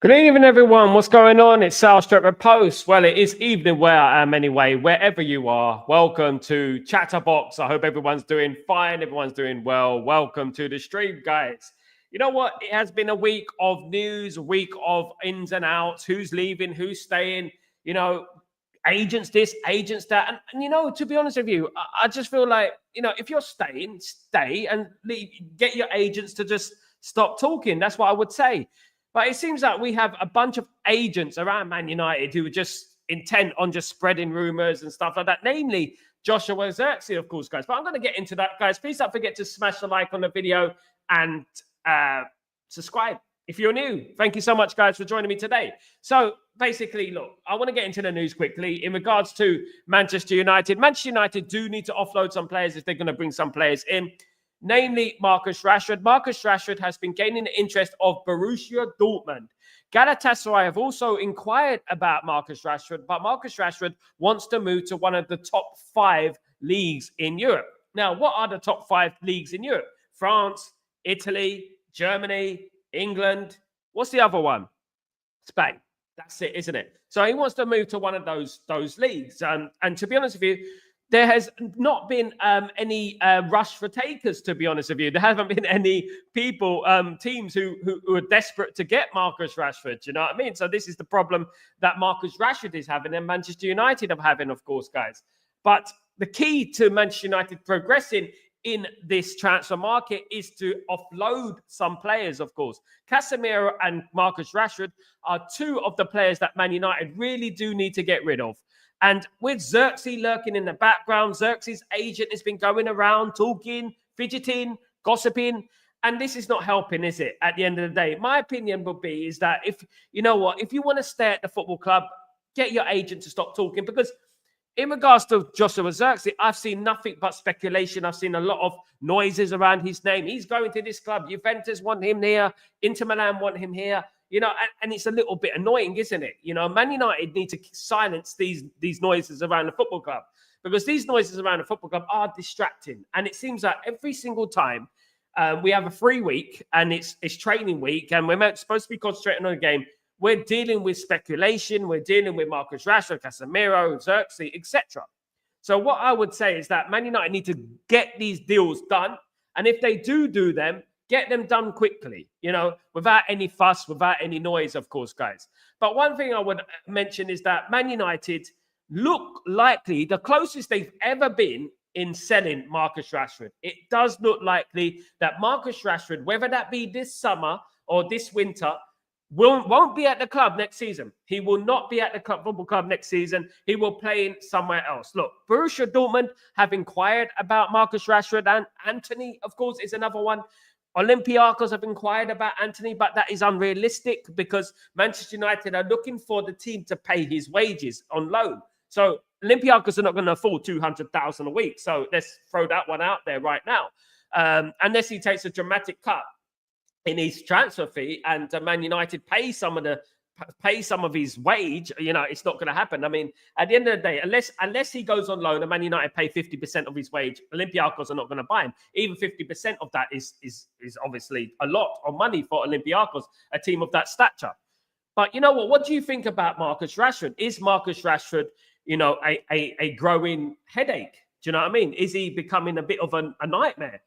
Good evening, everyone. What's going on? It's Sal Stretford Post. Well, it is evening where I am anyway, wherever you are. Welcome to Chatterbox. I hope everyone's doing fine. Everyone's doing well. Welcome to the stream, guys. You know what? It has been a week of news, a week of ins and outs, who's leaving, who's staying, agents this, agents that. And to be honest with you, I just feel like, if you're staying, stay and get your agents to just stop talking. That's what I would say. But it seems like we have a bunch of agents around Man United who are just intent on just spreading rumors and stuff like that, namely Joshua Zirkzee, of course, guys. But I'm going to get into that, guys. Please don't forget to smash the like on the video and subscribe if you're new. Thank you so much, guys, for joining me today. So basically, look, I want to get into the news quickly. In regards to Manchester United do need to offload some players if they're going to bring some players in. Namely, Marcus Rashford. Marcus Rashford has been gaining the interest of Borussia Dortmund. Galatasaray have also inquired about Marcus Rashford, but Marcus Rashford wants to move to one of the top 5 leagues in Europe. Now, what are the top 5 leagues in Europe? France, Italy, Germany, England. What's the other one? Spain. That's it, isn't it? So he wants to move to one of those leagues. And to be honest with you, there has not been any rush for takers, to be honest with you. There haven't been any people, teams who are desperate to get Marcus Rashford. You know what I mean? So this is the problem that Marcus Rashford is having and Manchester United are having, of course, guys. But the key to Manchester United progressing in this transfer market is to offload some players, of course. Casemiro and Marcus Rashford are 2 of the players that Man United really do need to get rid of. And with Zirkzee lurking in the background, Zirkzee's agent has been going around talking, fidgeting, gossiping, and this is not helping, is it? At the end of the day, my opinion would be is that if you want to stay at the football club, get your agent to stop talking. Because in regards to Joshua Zirkzee, I've seen nothing but speculation. I've seen a lot of noises around his name. He's going to this club. Juventus want him here. Inter Milan want him here. And it's a little bit annoying, isn't it? Man United need to silence these noises around the football club, because these noises around the football club are distracting. And it seems like every single time we have a free week and it's training week and we're supposed to be concentrating on the game, we're dealing with speculation. We're dealing with Marcus Rashford, Casemiro, Zirkzee, etc. So what I would say is that Man United need to get these deals done. And if they do them, get them done quickly, without any fuss, without any noise, of course, guys. But one thing I would mention is that Man United look likely the closest they've ever been in selling Marcus Rashford. It does look likely that Marcus Rashford, whether that be this summer or this winter, won't be at the club next season. He will not be at the football club next season. He will play in somewhere else. Look, Borussia Dortmund have inquired about Marcus Rashford, and Anthony, of course, is another one. Olympiacos have inquired about Anthony, but that is unrealistic because Manchester United are looking for the team to pay his wages on loan. So Olympiacos are not going to afford $200,000 a week. So let's throw that one out there right now. Unless he takes a dramatic cut in his transfer fee and Man United pay some of his wage, it's not going to happen. I mean, at the end of the day, unless he goes on loan and Man United pay 50% of his wage, Olympiacos are not going to buy him. Even 50% of that is obviously a lot of money for Olympiacos, a team of that stature. But you know what? What do you think about Marcus Rashford? Is Marcus Rashford, a growing headache? Do you know what I mean? Is he becoming a bit of a nightmare?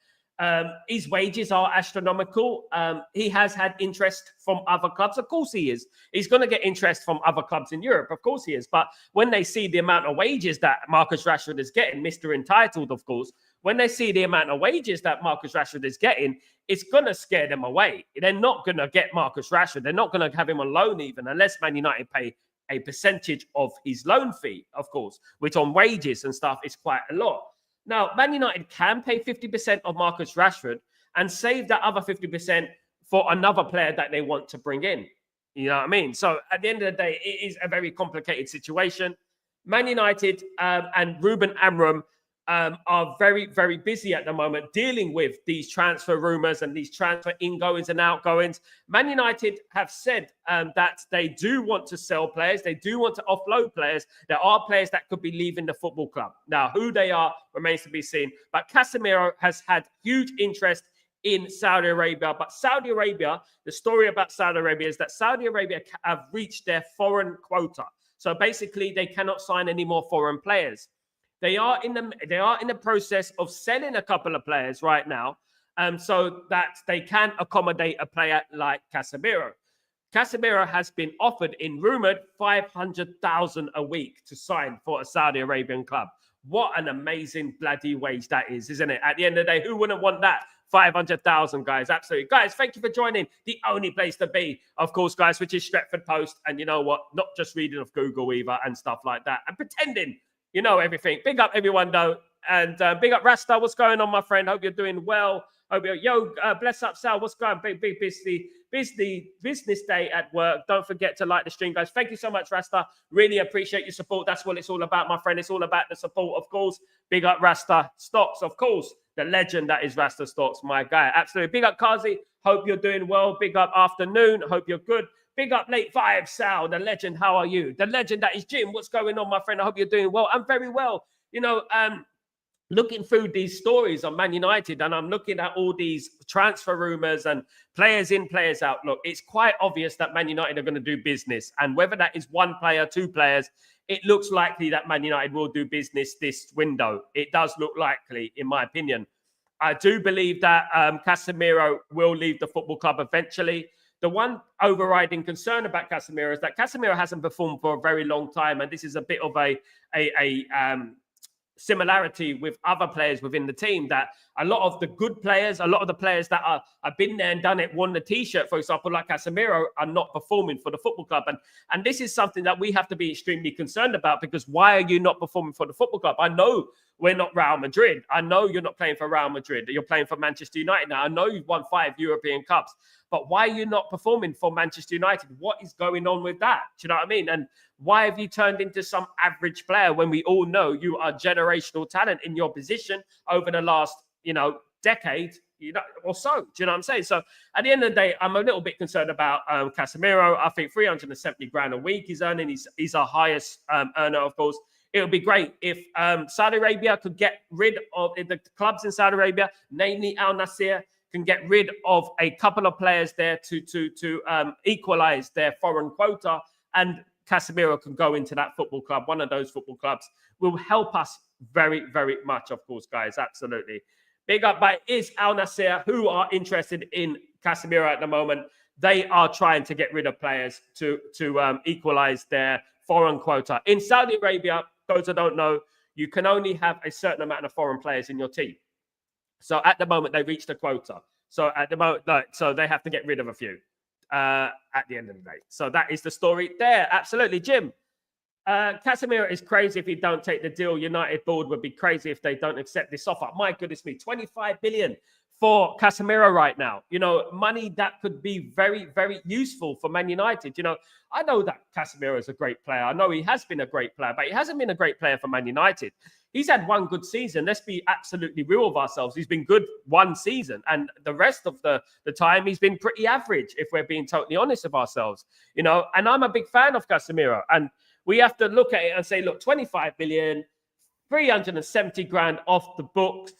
His wages are astronomical. He has had interest from other clubs. Of course he is. He's going to get interest from other clubs in Europe. Of course he is. But when they see the amount of wages that Marcus Rashford is getting, Mr. Entitled, of course, when they see the amount of wages that Marcus Rashford is getting, it's going to scare them away. They're not going to get Marcus Rashford. They're not going to have him on loan even, unless Man United pay a percentage of his loan fee, of course, which on wages and stuff is quite a lot. Now, Man United can pay 50% of Marcus Rashford and save that other 50% for another player that they want to bring in. You know what I mean? So at the end of the day, it is a very complicated situation. Man United and Ruben Amorim are very, very busy at the moment dealing with these transfer rumors and these transfer ingoings and outgoings. Man United have said that they do want to sell players. They do want to offload players. There are players that could be leaving the football club. Now, who they are remains to be seen. But Casemiro has had huge interest in Saudi Arabia. But Saudi Arabia, the story about Saudi Arabia is that Saudi Arabia have reached their foreign quota. So basically, they cannot sign any more foreign players. They are in the process of selling a couple of players right now, so that they can accommodate a player like Casemiro. Casemiro has been offered, in rumored, 500,000 a week to sign for a Saudi Arabian club. What an amazing bloody wage that is, isn't it? At the end of the day, who wouldn't want that? 500,000, guys. Absolutely. Guys, thank you for joining the only place to be, of course, guys, which is Stretford Post. And you know what? Not just reading off Google either and stuff like that and pretending you know everything. Big up everyone, though. And big up Rasta. What's going on, my friend? Hope you're doing well. Hope you're, bless up, Sal. What's going on? Big business day at work. Don't forget to like the stream, guys. Thank you so much, Rasta. Really appreciate your support. That's what it's all about, my friend. It's all about the support, of course. Big up Rasta Stocks, of course. The legend that is Rasta Stocks, my guy. Absolutely. Big up Kazi. Hope you're doing well. Big up Afternoon. Hope you're good. Big up Late Five, Sal, the legend. How are you? The legend that is Jim. What's going on, my friend? I hope you're doing well. I'm very well. You know, looking through these stories on Man United, and I'm looking at all these transfer rumors and players in, players out. Look, it's quite obvious that Man United are going to do business. And whether that is one player, two players, it looks likely that Man United will do business this window. It does look likely, in my opinion. I do believe that Casemiro will leave the football club eventually. The one overriding concern about Casemiro is that Casemiro hasn't performed for a very long time, and this is a bit of a similarity with other players within the team, that a lot of the good players, a lot of the players that have been there and done it, won the t-shirt, for example, like Casemiro, are not performing for the football club. And this is something that we have to be extremely concerned about, because why are you not performing for the football club? I know we're not Real Madrid. I know you're not playing for Real Madrid. You're playing for Manchester United now. I know you've won 5 European Cups, but why are you not performing for Manchester United? What is going on with that? Do you know what I mean? And why have you turned into some average player when we all know you are generational talent in your position over the last, decade, or so? Do you know what I'm saying? So at the end of the day, I'm a little bit concerned about Casemiro. I think 370 grand a week he's earning. He's our highest earner, of course. It would be great if Saudi Arabia could get rid of the clubs in Saudi Arabia, namely Al Nassr, can get rid of a couple of players there to equalize their foreign quota, and Casemiro can go into that football club. One of those football clubs will help us very, very much, of course, guys. Absolutely. Big up by is Al Nassr, who are interested in Casemiro at the moment. They are trying to get rid of players to equalize their foreign quota. In Saudi Arabia, those who don't know, you can only have a certain amount of foreign players in your team. So at the moment, they reached a quota. So at the moment, so they have to get rid of a few at the end of the day. So that is the story there. Absolutely, Jim. Casemiro is crazy if he don't take the deal. United board would be crazy if they don't accept this offer. My goodness me, 25 billion for Casemiro right now. Money that could be very, very useful for Man United. I know that Casemiro is a great player. I know he has been a great player, but he hasn't been a great player for Man United. He's had one good season. Let's be absolutely real with ourselves. He's been good one season, and the rest of the time he's been pretty average, if we're being totally honest with ourselves. And I'm a big fan of Casemiro, and we have to look at it and say, look, 25 billion, 370 grand off the books.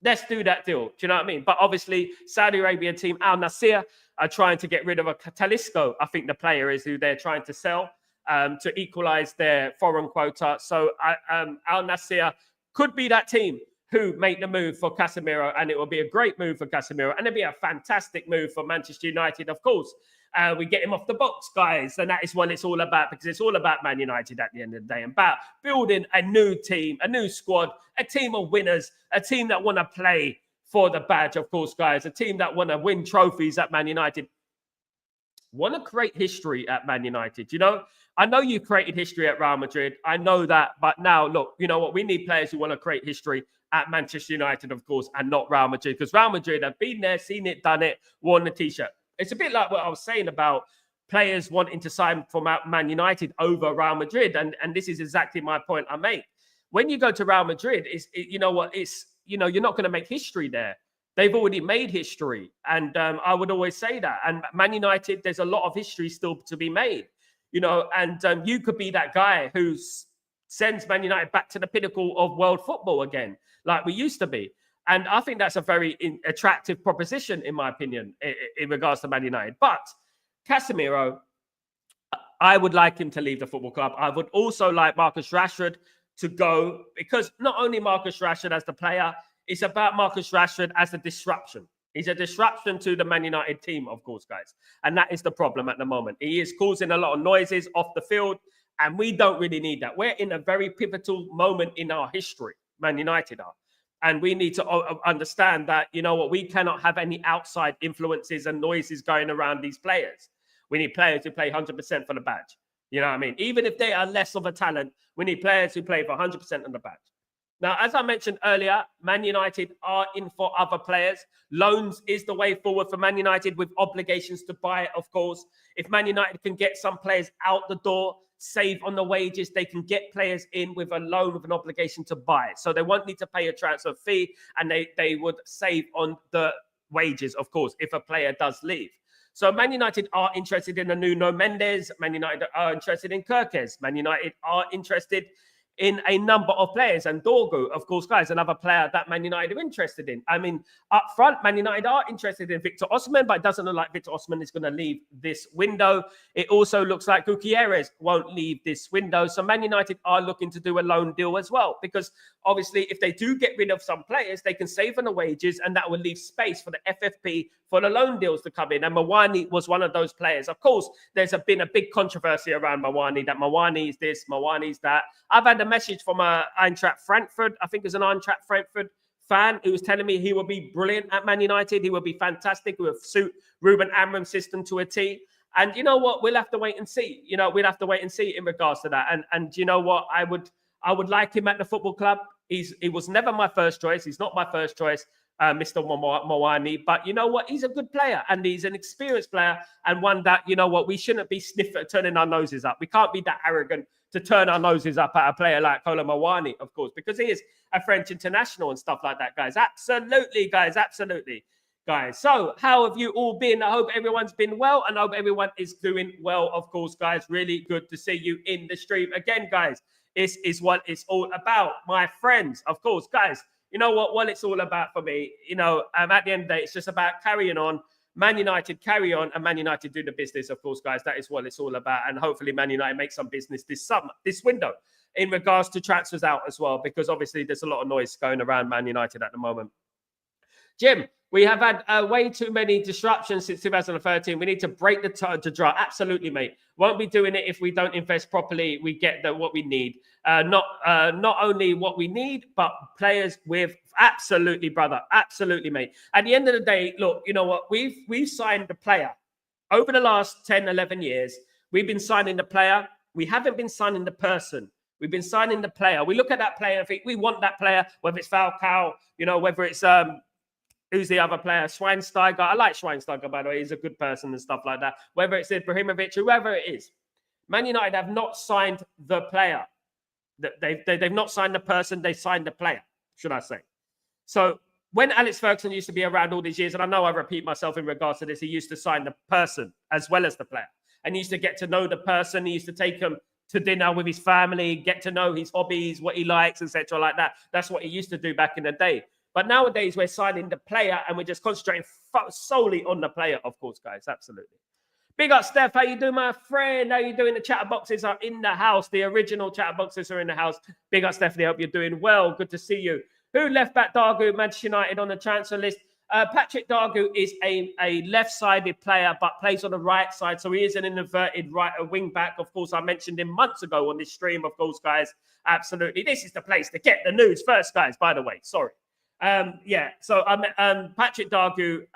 Let's do that deal. Do you know what I mean? But obviously, Saudi Arabian team Al Nassr are trying to get rid of a Talisco, I think the player is, who they're trying to sell to equalize their foreign quota. So Al Nassr could be that team who make the move for Casemiro, and it will be a great move for Casemiro, and it'll be a fantastic move for Manchester United, of course. We get him off the books, guys, and that is what it's all about, because it's all about Man United at the end of the day, about building a new team, a new squad, a team of winners, a team that want to play for the badge, of course, guys, a team that want to win trophies at Man United. Want to create history at Man United. I know you created history at Real Madrid. I know that, but now, look, you know what? We need players who want to create history at Manchester United, of course, and not Real Madrid, because Real Madrid have been there, seen it, done it, worn the T-shirt. It's a bit like what I was saying about players wanting to sign from Man United over Real Madrid. And this is exactly my point I make. When you go to Real Madrid, you're not going to make history there. They've already made history. And I would always say that. And Man United, there's a lot of history still to be made. And you could be that guy who sends Man United back to the pinnacle of world football again, like we used to be. And I think that's a very attractive proposition, in my opinion, in regards to Man United. But Casemiro, I would like him to leave the football club. I would also like Marcus Rashford to go, because not only Marcus Rashford as the player, it's about Marcus Rashford as a disruption. He's a disruption to the Man United team, of course, guys. And that is the problem at the moment. He is causing a lot of noises off the field, and we don't really need that. We're in a very pivotal moment in our history, Man United are. And we need to understand that, you know what, we cannot have any outside influences and noises going around these players. We need players who play 100% for the badge. You know what I mean? Even if they are less of a talent, we need players who play for 100% on the badge. Now, as I mentioned earlier, Man United are in for other players. Loans is the way forward for Man United, with obligations to buy, of course. If Man United can get some players out the door, save on the wages, they can get players in with a loan with an obligation to buy. So they won't need to pay a transfer fee, and they would save on the wages, of course, if a player does leave. So Man United are interested in a Nuno Mendes. Man United are interested in Kirkes. Man United are interested in a number of players. And Dorgu, of course, guys, another player that Man United are interested in. I mean, up front, Man United are interested in Victor Osimhen, but it doesn't look like Victor Osimhen is going to leave this window. It also looks like Gutierrez won't leave this window. So Man United are looking to do a loan deal as well, because obviously if they do get rid of some players, they can save on the wages, and that will leave space for the FFP for the loan deals to come in. And Mawani was one of those players. Of course, there's been a big controversy around Mawani, that Mawani is this, Mawani is that. I've had a message from Eintracht Frankfurt, I think it's an Eintracht Frankfurt fan, who was telling me he will be brilliant at Man United. He will be fantastic. He will suit Ruben Amorim's system to a T. And you know what? We'll have to wait and see. You know, we'll have to wait and see in regards to that. And you know what? I would like him at the football club. He was never my first choice. He's not my first choice, Mr. Mawani. But you know what? He's a good player, and he's an experienced player, and one that, you know what, we shouldn't be turning our noses up. We can't be that arrogant to turn our noses up at a player like Kolo Mawani, of course, because he is a French international and stuff like that, guys. Absolutely, guys. Absolutely, guys. So how have you all been? I hope everyone's been well, and I hope everyone is doing well, of course, guys. Really good to see you in the stream again, guys. This is what it's all about, my friends. Of course, guys, you know what it's all about for me? You know, at the end of the day, it's just about carrying on. Man United carry on, and Man United do the business, of course, guys. That is what it's all about. And hopefully Man United make some business this summer, this window, in regards to transfers out as well, because obviously there's a lot of noise going around Man United at the moment. Jim, we have had way too many disruptions since 2013. We need to break the drought. Absolutely, mate. Won't be doing it if we don't invest properly. We get what we need. Not only what we need, but players with absolutely, brother. Absolutely, mate. At the end of the day, look, you know what? We've signed the player over the last 10, 11 years. We've been signing the player. We haven't been signing the person. We've been signing the player. We look at that player and think we want that player, whether it's Falcao, you know, whether it's who's the other player? Schweinsteiger. I like Schweinsteiger, by the way. He's a good person and stuff like that. Whether it's Ibrahimovic, whoever it is. Man United have not signed the player. They've not signed the person. They signed the player, should I say. So when Alex Ferguson used to be around all these years, and I know I repeat myself in regards to this, he used to sign the person as well as the player. And he used to get to know the person. He used to take him to dinner with his family, get to know his hobbies, what he likes, etc. like that. That's what he used to do back in the day. But nowadays, we're signing the player, and we're just concentrating solely on the player, of course, guys. Absolutely. Big up, Steph. How you doing, my friend? How you doing? The Chatterboxes are in the house. The original Chatterboxes are in the house. Big up, Stephanie. Hope you're doing well. Good to see you. Who left back Dargu, Manchester United, on the transfer list? Patrick Dargu is a left-sided player, but plays on the right side. So he is an inverted wing back. Of course, I mentioned him months ago on this stream, of course, guys. Absolutely. This is the place to get the news first, guys, by the way. Sorry. So Patrick Dargu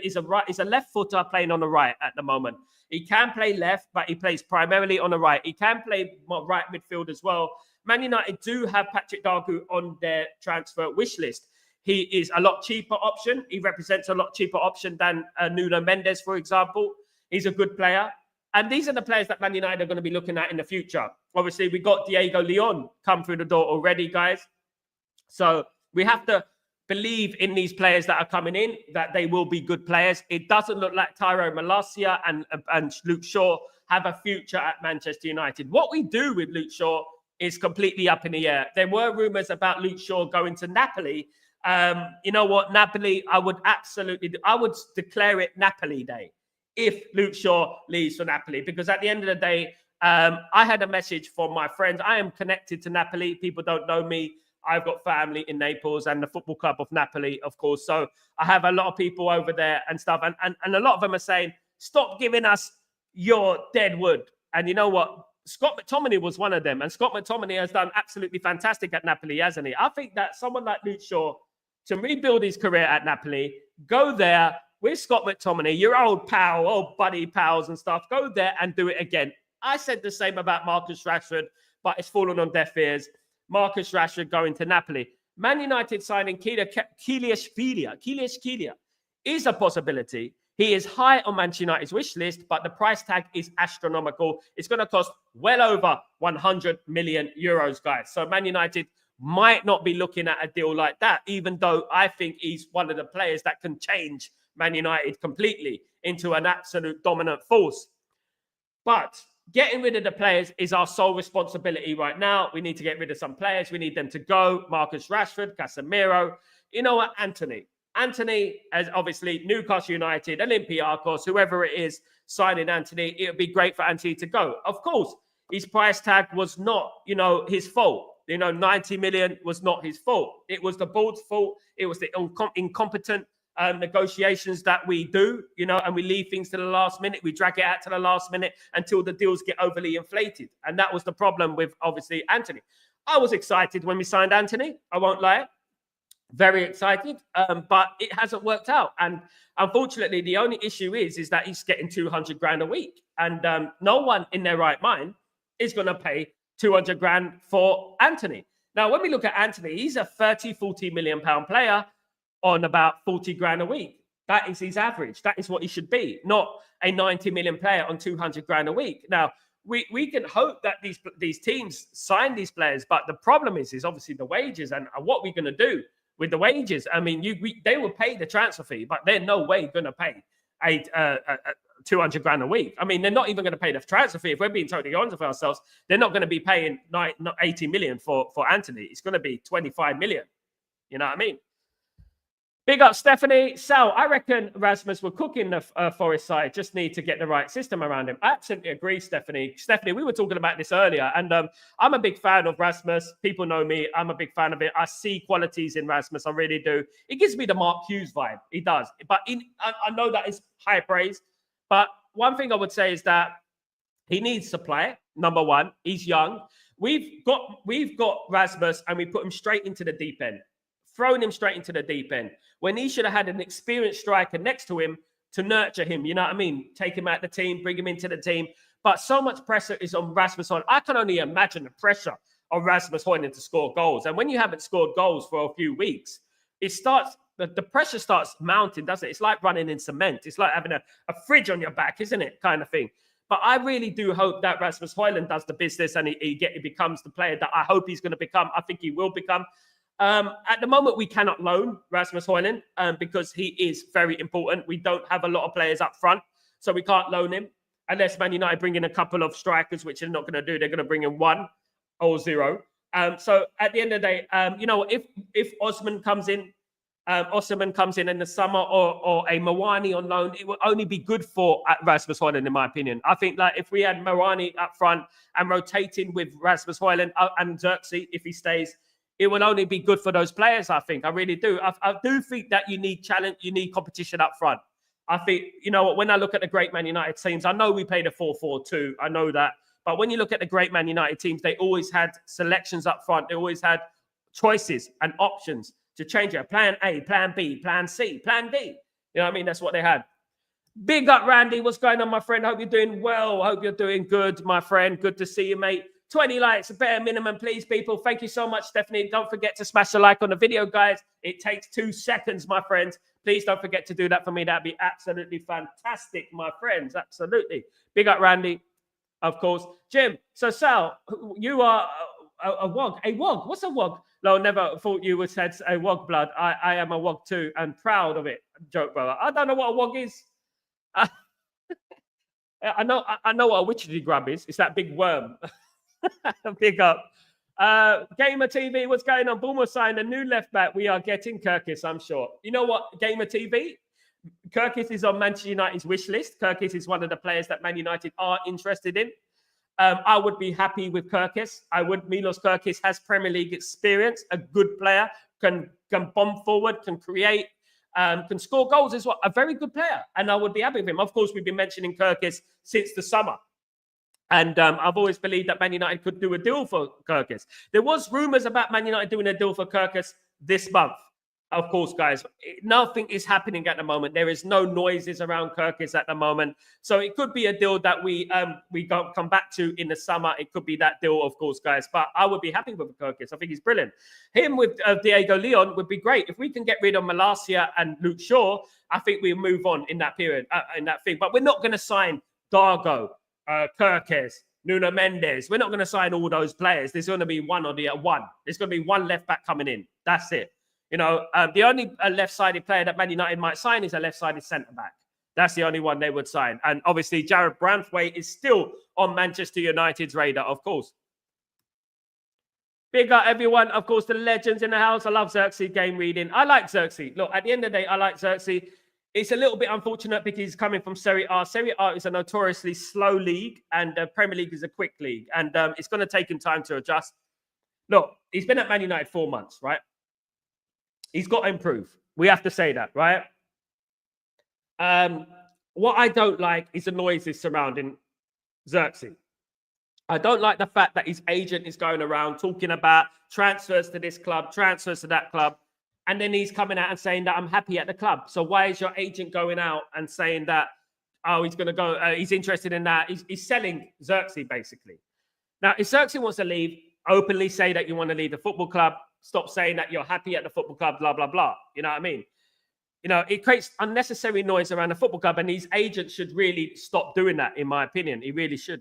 is a left footer playing on the right at the moment. He can play left, but he plays primarily on the right. He can play right midfield as well. Man United do have Patrick Dargu on their transfer wish list. He is a lot cheaper option. He represents a lot cheaper option than Nuno Mendes, for example. He's a good player. And these are the players that Man United are going to be looking at in the future. Obviously, we got Diego Leon come through the door already, guys. So we have to believe in these players that are coming in, that they will be good players. It doesn't look like Tyro Malacia and Luke Shaw have a future at Manchester United. What we do with Luke Shaw is completely up in the air. There were rumours about Luke Shaw going to Napoli, You know what, Napoli, I would declare it Napoli Day if Luke Shaw leaves for Napoli, because at the end of the day, I had a message from my friends. I am connected to Napoli. People don't know me. I've got family in Naples and the football club of Napoli, of course. So I have a lot of people over there and stuff. And a lot of them are saying, stop giving us your dead wood. And you know what? Scott McTominay was one of them. And Scott McTominay has done absolutely fantastic at Napoli, hasn't he? I think that someone like Luke Shaw, to rebuild his career at Napoli, go there with Scott McTominay, your old pal, old buddy pals and stuff, go there and do it again. I said the same about Marcus Rashford, but it's fallen on deaf ears. Marcus Rashford going to Napoli. Man United signing Kiliashvilia is a possibility. He is high on Manchester United's wish list, but the price tag is astronomical. It's going to cost well over 100 million euros, guys. So Man United might not be looking at a deal like that, even though I think he's one of the players that can change Man United completely into an absolute dominant force. But getting rid of the players is our sole responsibility right now. We need to get rid of some players. We need them to go. Marcus Rashford, Casemiro. You know what? Anthony, as obviously Newcastle United, Olympiacos, whoever it is, signing Anthony, it would be great for Anthony to go. Of course, his price tag was not, his fault. 90 million was not his fault. It was the board's fault. It was the incompetent negotiations that we do, and we leave things to the last minute. We drag it out to the last minute until the deals get overly inflated. And that was the problem with, obviously, Anthony. I was excited when we signed Anthony. I won't lie. Very excited, but it hasn't worked out. And unfortunately, the only issue is that he's getting 200 grand a week. And no one in their right mind is going to pay 200 grand for Anthony. Now, when we look at Anthony, he's a 40 million pound player on about 40 grand a week. That is his average. That is what he should be, not a 90 million player on 200 grand a week. Now, we can hope that these teams sign these players, but the problem is obviously the wages and what we're going to do with the wages. I mean, they will pay the transfer fee, but they're no way going to pay a 200 grand a week. I mean, they're not even going to pay the transfer fee. If we're being totally honest with ourselves, they're not going to be paying 80 million for Anthony. It's going to be 25 million. You know what I mean? Big up, Stephanie. Sal, I reckon Rasmus will cook in the Forest side. Just need to get the right system around him. I absolutely agree, Stephanie. Stephanie, we were talking about this earlier, and I'm a big fan of Rasmus. People know me. I'm a big fan of it. I see qualities in Rasmus. I really do. It gives me the Mark Hughes vibe. He does. But I know that is high praise. But one thing I would say is that he needs supply. Number one, he's young. We've got Rasmus, and we put him straight into the deep end. Thrown him straight into the deep end when he should have had an experienced striker next to him to nurture him. You know what I mean? Take him out the team, bring him into the team. But so much pressure is on Rasmus Højlund. I can only imagine the pressure on Rasmus Højlund to score goals. And when you haven't scored goals for a few weeks, the pressure starts mounting, doesn't it? It's like running in cement. It's like having a fridge on your back, isn't it? Kind of thing. But I really do hope that Rasmus Højlund does the business and he becomes the player that I hope he's going to become. I think he will become. At the moment, we cannot loan Rasmus Højlund because he is very important. We don't have a lot of players up front, so we can't loan him unless Man United bring in a couple of strikers, which they're not going to do. They're going to bring in 1 or 0. So at the end of the day, if Osman comes in in the summer or a Mawani on loan, it will only be good for Rasmus Højlund, in my opinion. I think that if we had Mawani up front and rotating with Rasmus Højlund and Zirkzee, if he stays, it will only be good for those players, I think. I really do. I do think that you need challenge, you need competition up front. I think, when I look at the great Man United teams, I know we played a 4-4-2. I know that. But when you look at the great Man United teams, they always had selections up front. They always had choices and options to change it. Plan A, Plan B, Plan C, Plan D. You know what I mean? That's what they had. Big up, Randy. What's going on, my friend? Hope you're doing well. Hope you're doing good, my friend. Good to see you, mate. 20 likes, a bare minimum, please, people. Thank you so much, Stephanie. Don't forget to smash the like on the video, guys. It takes 2 seconds, my friends. Please don't forget to do that for me. That'd be absolutely fantastic, my friends. Absolutely. Big up, Randy, of course. Jim, so Sal, you are a wog. A wog? What's a wog? No, never thought you would say a wog, blood. I am a wog too, and proud of it. Joke, brother. I don't know what a wog is. I know what a witchetty grub is. It's that big worm. Big up. Gamer TV, what's going on? Bournemouth signed a new left back. We are getting Kirkis, I'm sure. You know what, Gamer TV? Kirkis is on Manchester United's wish list. Kirkis is one of the players that Man United are interested in. I would be happy with Kirkis. I would. Milos Kirkis has Premier League experience, a good player, can bomb forward, can create, can score goals as well. A very good player, and I would be happy with him. Of course, we've been mentioning Kirkis since the summer. And I've always believed that Man United could do a deal for Kirkis. There was rumours about Man United doing a deal for Kirkis this month. Of course, guys, nothing is happening at the moment. There is no noises around Kirkis at the moment. So it could be a deal that we come back to in the summer. It could be that deal, of course, guys. But I would be happy with Kirkis. I think he's brilliant. Him with Diego Leon would be great. If we can get rid of Malacia and Luke Shaw, I think we'll move on in that period, in that thing. But we're not going to sign Dargo, Kirkis, Nuno Mendes. We're not going to sign all those players. There's going to be one or the one. There's going to be one left back coming in. That's it. You know, the only left-sided player that Man United might sign is a left-sided centre-back. That's the only one they would sign. And obviously, Jared Branthwaite is still on Manchester United's radar, of course. Big up, everyone. Of course, the legends in the house. I love Zirkzee game reading. I like Zirkzee. Look, at the end of the day, I like Zirkzee. It's a little bit unfortunate because he's coming from Serie A. Serie A is a notoriously slow league, and Premier League is a quick league. And it's going to take him time to adjust. Look, he's been at Man United 4 months, right? He's got to improve. We have to say that, right? What I don't like is the noises surrounding Zirkzee. I don't like the fact that his agent is going around talking about transfers to this club, transfers to that club, and then he's coming out and saying that I'm happy at the club. So why is your agent going out and saying that, oh, he's going to go, he's interested in that? He's selling Zirkzee, basically. Now, if Zirkzee wants to leave, openly say that you want to leave the football club. Stop saying that you're happy at the football club, blah, blah, blah. You know what I mean? You know, it creates unnecessary noise around the football club, and these agents should really stop doing that, in my opinion. He really should.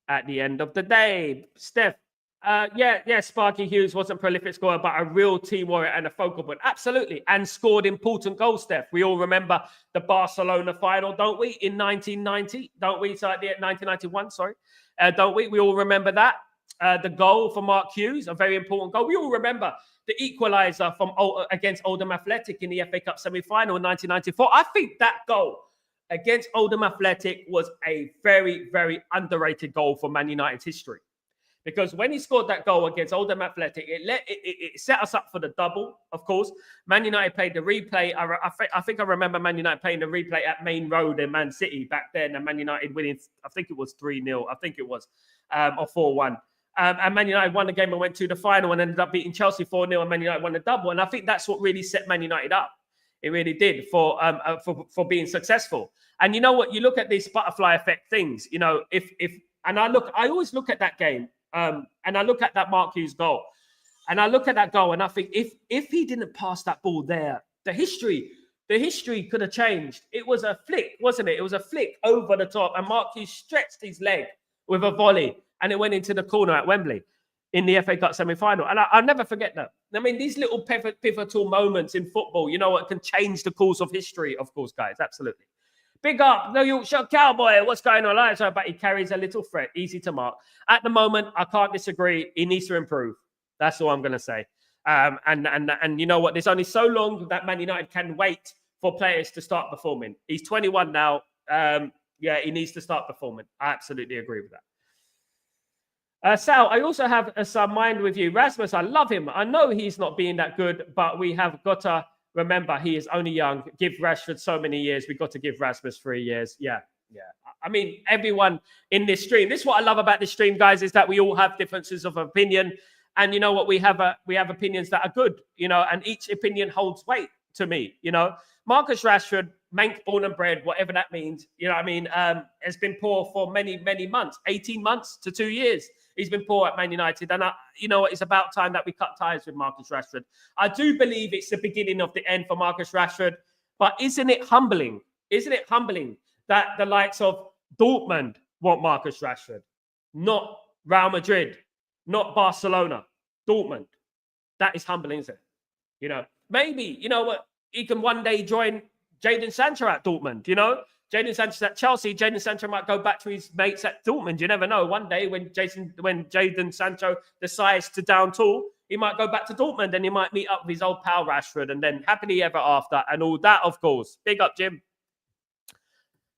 At the end of the day, Steph, Sparky Hughes wasn't a prolific scorer, but a real team warrior and a focal point. Absolutely. And scored important goals, Steph. We all remember the Barcelona final, don't we? In 1990, don't we? So 1991, sorry. Don't we? We all remember that. The goal for Mark Hughes, a very important goal. We all remember the equaliser against Oldham Athletic in the FA Cup semi-final in 1994. I think that goal against Oldham Athletic was a very, very underrated goal for Man United's history. Because when he scored that goal against Oldham Athletic, it set us up for the double, of course. Man United played the replay. I think I remember Man United playing the replay at Main Road in Man City back then, and Man United winning, I think it was 3-0, I think it was, or 4-1. And Man United won the game and went to the final and ended up beating Chelsea 4-0, and Man United won the double. And I think that's what really set Man United up. It really did for being successful. And you know what? You look at these butterfly effect things. You know, I always look at that game, and I look at that Mark Hughes goal, and I look at that goal, and I think if he didn't pass that ball there, the history could have changed. It was a flick, wasn't it? It was a flick over the top, and Mark Hughes stretched his leg with a volley, and it went into the corner at Wembley in the FA Cup semi-final. And I'll never forget that. I mean, these little pivotal moments in football, you know what, can change the course of history, of course, guys. Absolutely. Big up, the Yorkshire Cowboy. What's going on? But he carries a little threat, easy to mark. At the moment, I can't disagree. He needs to improve. That's all I'm going to say. And you know what? There's only so long that Man United can wait for players to start performing. He's 21 now. He needs to start performing. I absolutely agree with that. Sal, I also have some mind with you. Rasmus, I love him. I know he's not being that good, but we have got to remember he is only young. Give Rashford so many years. We've got to give Rasmus 3 years. Yeah. I mean, everyone in this stream, this is what I love about this stream, guys, is that we all have differences of opinion. And you know what? We have opinions that are good, you know, and each opinion holds weight to me, you know. Marcus Rashford, Manx born and bred, whatever that means, you know what I mean, has been poor for many, many months, 18 months to 2 years. He's been poor at Man United. And you know what? It's about time that we cut ties with Marcus Rashford. I do believe it's the beginning of the end for Marcus Rashford. But isn't it humbling? Isn't it humbling that the likes of Dortmund want Marcus Rashford? Not Real Madrid, not Barcelona, Dortmund. That is humbling, isn't it? You know, maybe, you know what? He can one day join Jadon Sancho at Dortmund, you know? Jadon Sancho's at Chelsea. Jadon Sancho might go back to his mates at Dortmund. You never know. One day when Jadon Sancho decides to down tool, he might go back to Dortmund and he might meet up with his old pal Rashford and then happily ever after and all that, of course. Big up, Jim.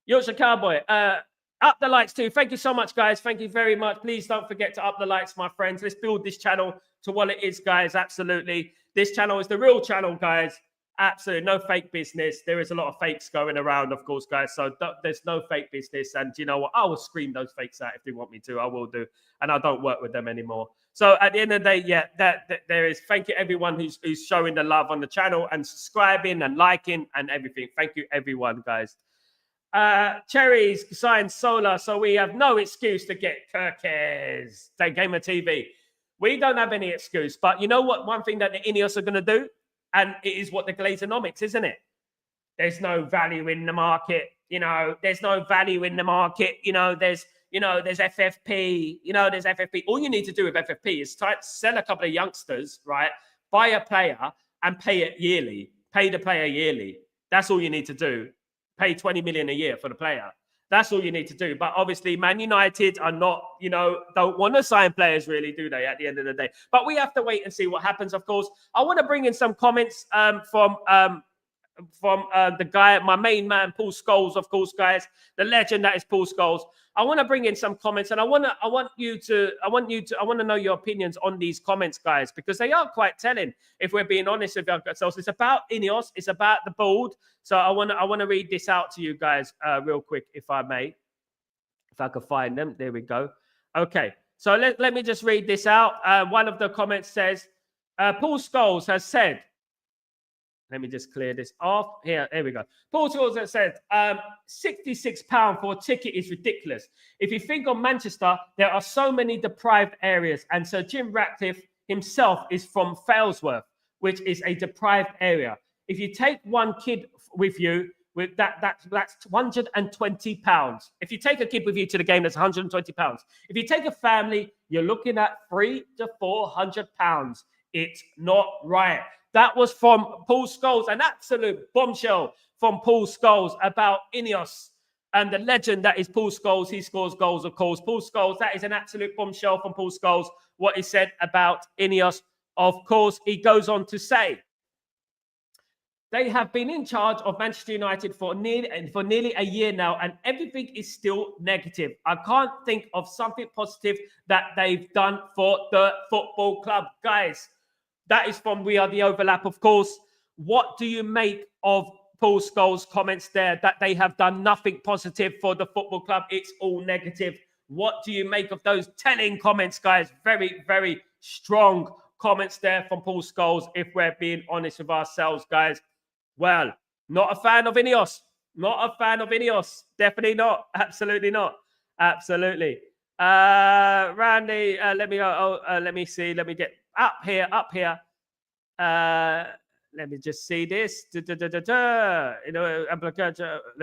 Yorkshire Cowboy. Up the lights too. Thank you so much, guys. Thank you very much. Please don't forget to up the lights, my friends. Let's build this channel to what it is, guys. Absolutely. This channel is the real channel, guys. Absolutely. No fake business. There is a lot of fakes going around, of course, guys. So there's no fake business. And you know what? I will scream those fakes out if they want me to. I will do. And I don't work with them anymore. So at the end of the day, yeah, there is. Thank you, everyone who's showing the love on the channel and subscribing and liking and everything. Thank you, everyone, guys. Cherries signed Solar, so we have no excuse to get Kirkes. They Gamer TV. We don't have any excuse. But you know what? One thing that the Ineos are going to do, and it is what the Glazonomics, isn't it? There's no value in the market. You know, there's no value in the market. There's FFP. There's FFP. All you need to do with FFP is try to sell a couple of youngsters, right? Buy a player and pay it yearly. Pay the player yearly. That's all you need to do. Pay 20 million a year for the player. That's all you need to do. But obviously, Man United are not, don't want to sign players, really, do they, at the end of the day? But we have to wait and see what happens, of course. I want to bring in some comments from the guy, my main man, Paul Scholes, of course, guys, the legend that is Paul Scholes. I want to bring in some comments, and I want to know your opinions on these comments, guys, because they are quite telling. If we're being honest with ourselves, it's about Ineos, it's about the board. So I want to read this out to you guys real quick, if I may, if I can find them. There we go. Okay, so let me just read this out. One of the comments says, Paul Scholes has said. Let me just clear this off. Here we go. Paul Scholes has said, £66 for a ticket is ridiculous. If you think of Manchester, there are so many deprived areas. And Sir Jim Ratcliffe himself is from Failsworth, which is a deprived area. If you take one kid with you, with that's £120. If you take a kid with you to the game, that's £120. If you take a family, you're looking at £300 to £400. It's not right. That was from Paul Scholes, an absolute bombshell from Paul Scholes about Ineos and the legend that is Paul Scholes. He scores goals, of course. Paul Scholes, that is an absolute bombshell from Paul Scholes, what he said about Ineos. Of course, he goes on to say, they have been in charge of Manchester United for nearly a year now, and everything is still negative. I can't think of something positive that they've done for the football club. Guys, that is from We Are The Overlap, of course. What do you make of Paul Scholes' comments there that they have done nothing positive for the football club? It's all negative. What do you make of those telling comments, guys? Very, very strong comments there from Paul Scholes, if we're being honest with ourselves, guys. Well, not a fan of Ineos. Not a fan of Ineos. Definitely not. Absolutely not. Absolutely. Randy, let me go. Let me see. Let me get up here. Let me just see this. Let me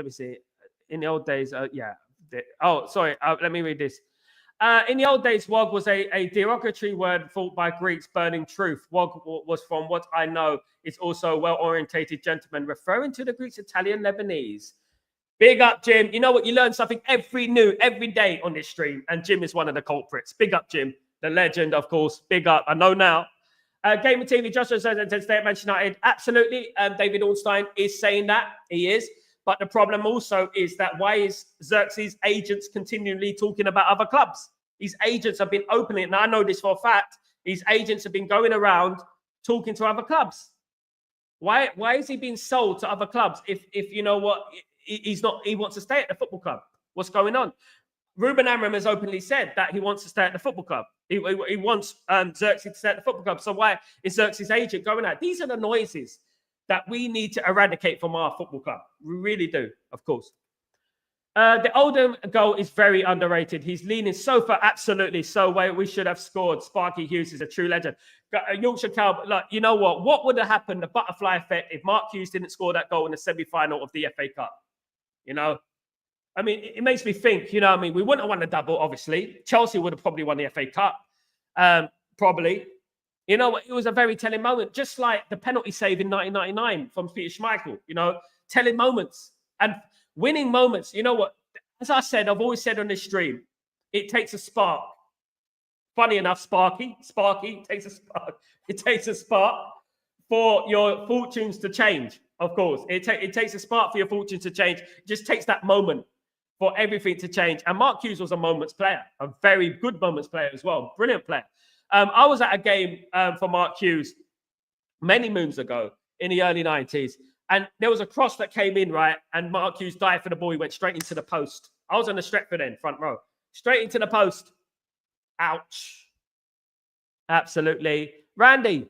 see. In the old days, yeah. Oh, sorry. Let me read this. In the old days, wog was a derogatory word thought by Greeks burning truth. Wog was, from what I know, is also a well-orientated gentleman, referring to the Greeks, Italian, Lebanese. Big up, Jim. You know what? You learn something every day on this stream, and Jim is one of the culprits. Big up, Jim. The legend, of course. Big up. I know now. Gamer TV, Joshua says, stay at Manchester United. Absolutely. David Ornstein is saying that. He is. But the problem also is that why is Zirkzee's agents continually talking about other clubs? His agents have been opening, and I know this for a fact, his agents have been going around talking to other clubs. Why is he being sold to other clubs if you know what, he wants to stay at the football club? What's going on? Ruben Amorim has openly said that he wants to stay at the football club. He wants Zirkzee to stay at the football club. So why is Zirkzee's agent going out? These are the noises that we need to eradicate from our football club. We really do, of course. The Oldham goal is very underrated. He's leaning so far, absolutely. So we should have scored. Sparky Hughes is a true legend. Yorkshire Cowboy, like, you know what? What would have happened, the butterfly effect, if Mark Hughes didn't score that goal in the semi-final of the FA Cup? You know? I mean, it makes me think, you know what I mean? We wouldn't have won the double, obviously. Chelsea would have probably won the FA Cup. Probably. You know, it was a very telling moment, just like the penalty save in 1999 from Peter Schmeichel, you know, telling moments. And winning moments. You know what? As I said, I've always said on this stream, it takes a spark. Funny enough, Sparky takes a spark. It takes a spark for your fortunes to change. Of course, it takes a spark for your fortunes to change. It just takes that moment for everything to change. And Mark Hughes was a moments player, a very good moments player as well. Brilliant player. I was at a game for Mark Hughes many moons ago in the early 90s. And there was a cross that came in, right? And Mark Hughes dived for the ball. He went straight into the post. I was on the Stretford end, front row. Straight into the post. Ouch. Absolutely. Randy,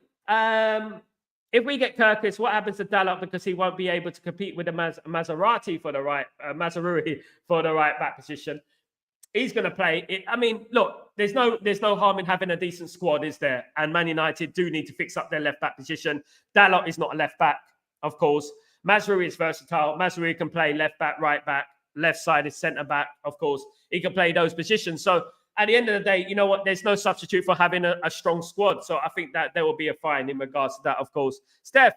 if we get Kirkus, what happens to Dalot because he won't be able to compete with the Mazaruri for the right back position? He's going to play. I mean, look, there's no harm in having a decent squad, is there? And Man United do need to fix up their left back position. Dalot is not a left back, of course. Mazaruri is versatile. Mazaruri can play left back, right back, left side is centre back, of course. He can play those positions. So at the end of the day, you know what? There's no substitute for having a strong squad. So I think that there will be a fine in regards to that, of course. Steph,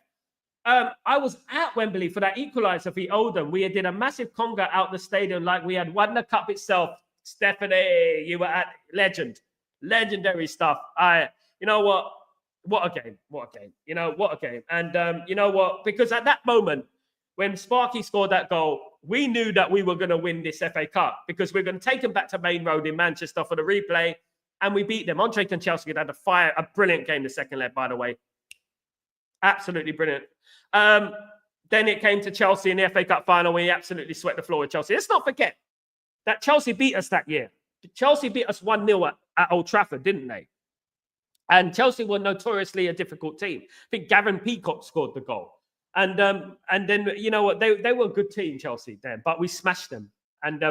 I was at Wembley for that equaliser for Oldham. We did a massive conga out the stadium like we had won the cup itself. Stephanie, you were at legendary stuff. You know what? What a game. You know, what a game. And you know what? Because at that moment, when Sparky scored that goal, we knew that we were going to win this FA Cup because we're going to take them back to Main Road in Manchester for the replay, and we beat them. Andre Kanchelski had a brilliant game the second leg, by the way. Absolutely brilliant. Then it came to Chelsea in the FA Cup final where he absolutely swept the floor with Chelsea. Let's not forget that Chelsea beat us that year. Chelsea beat us 1-0 at Old Trafford, didn't they? And Chelsea were notoriously a difficult team. I think Gavin Peacock scored the goal. And then, you know what, they were a good team, Chelsea, then, but we smashed them. And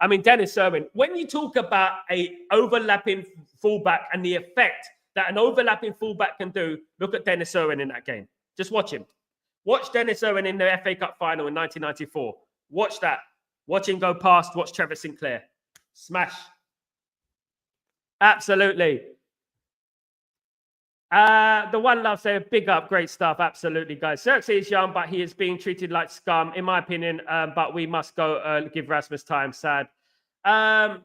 I mean, Dennis Irwin, when you talk about a overlapping fullback and the effect that an overlapping fullback can do, look at Dennis Irwin in that game. Just watch him. Watch Dennis Irwin in the FA Cup final in 1994. Watch that. Watch him go past. Watch Trevor Sinclair. Smash. Absolutely. The One Love say big up, great stuff. Absolutely, guys. Zirkzee is young, but he is being treated like scum, in my opinion. But we must go give Rasmus time. Sad. I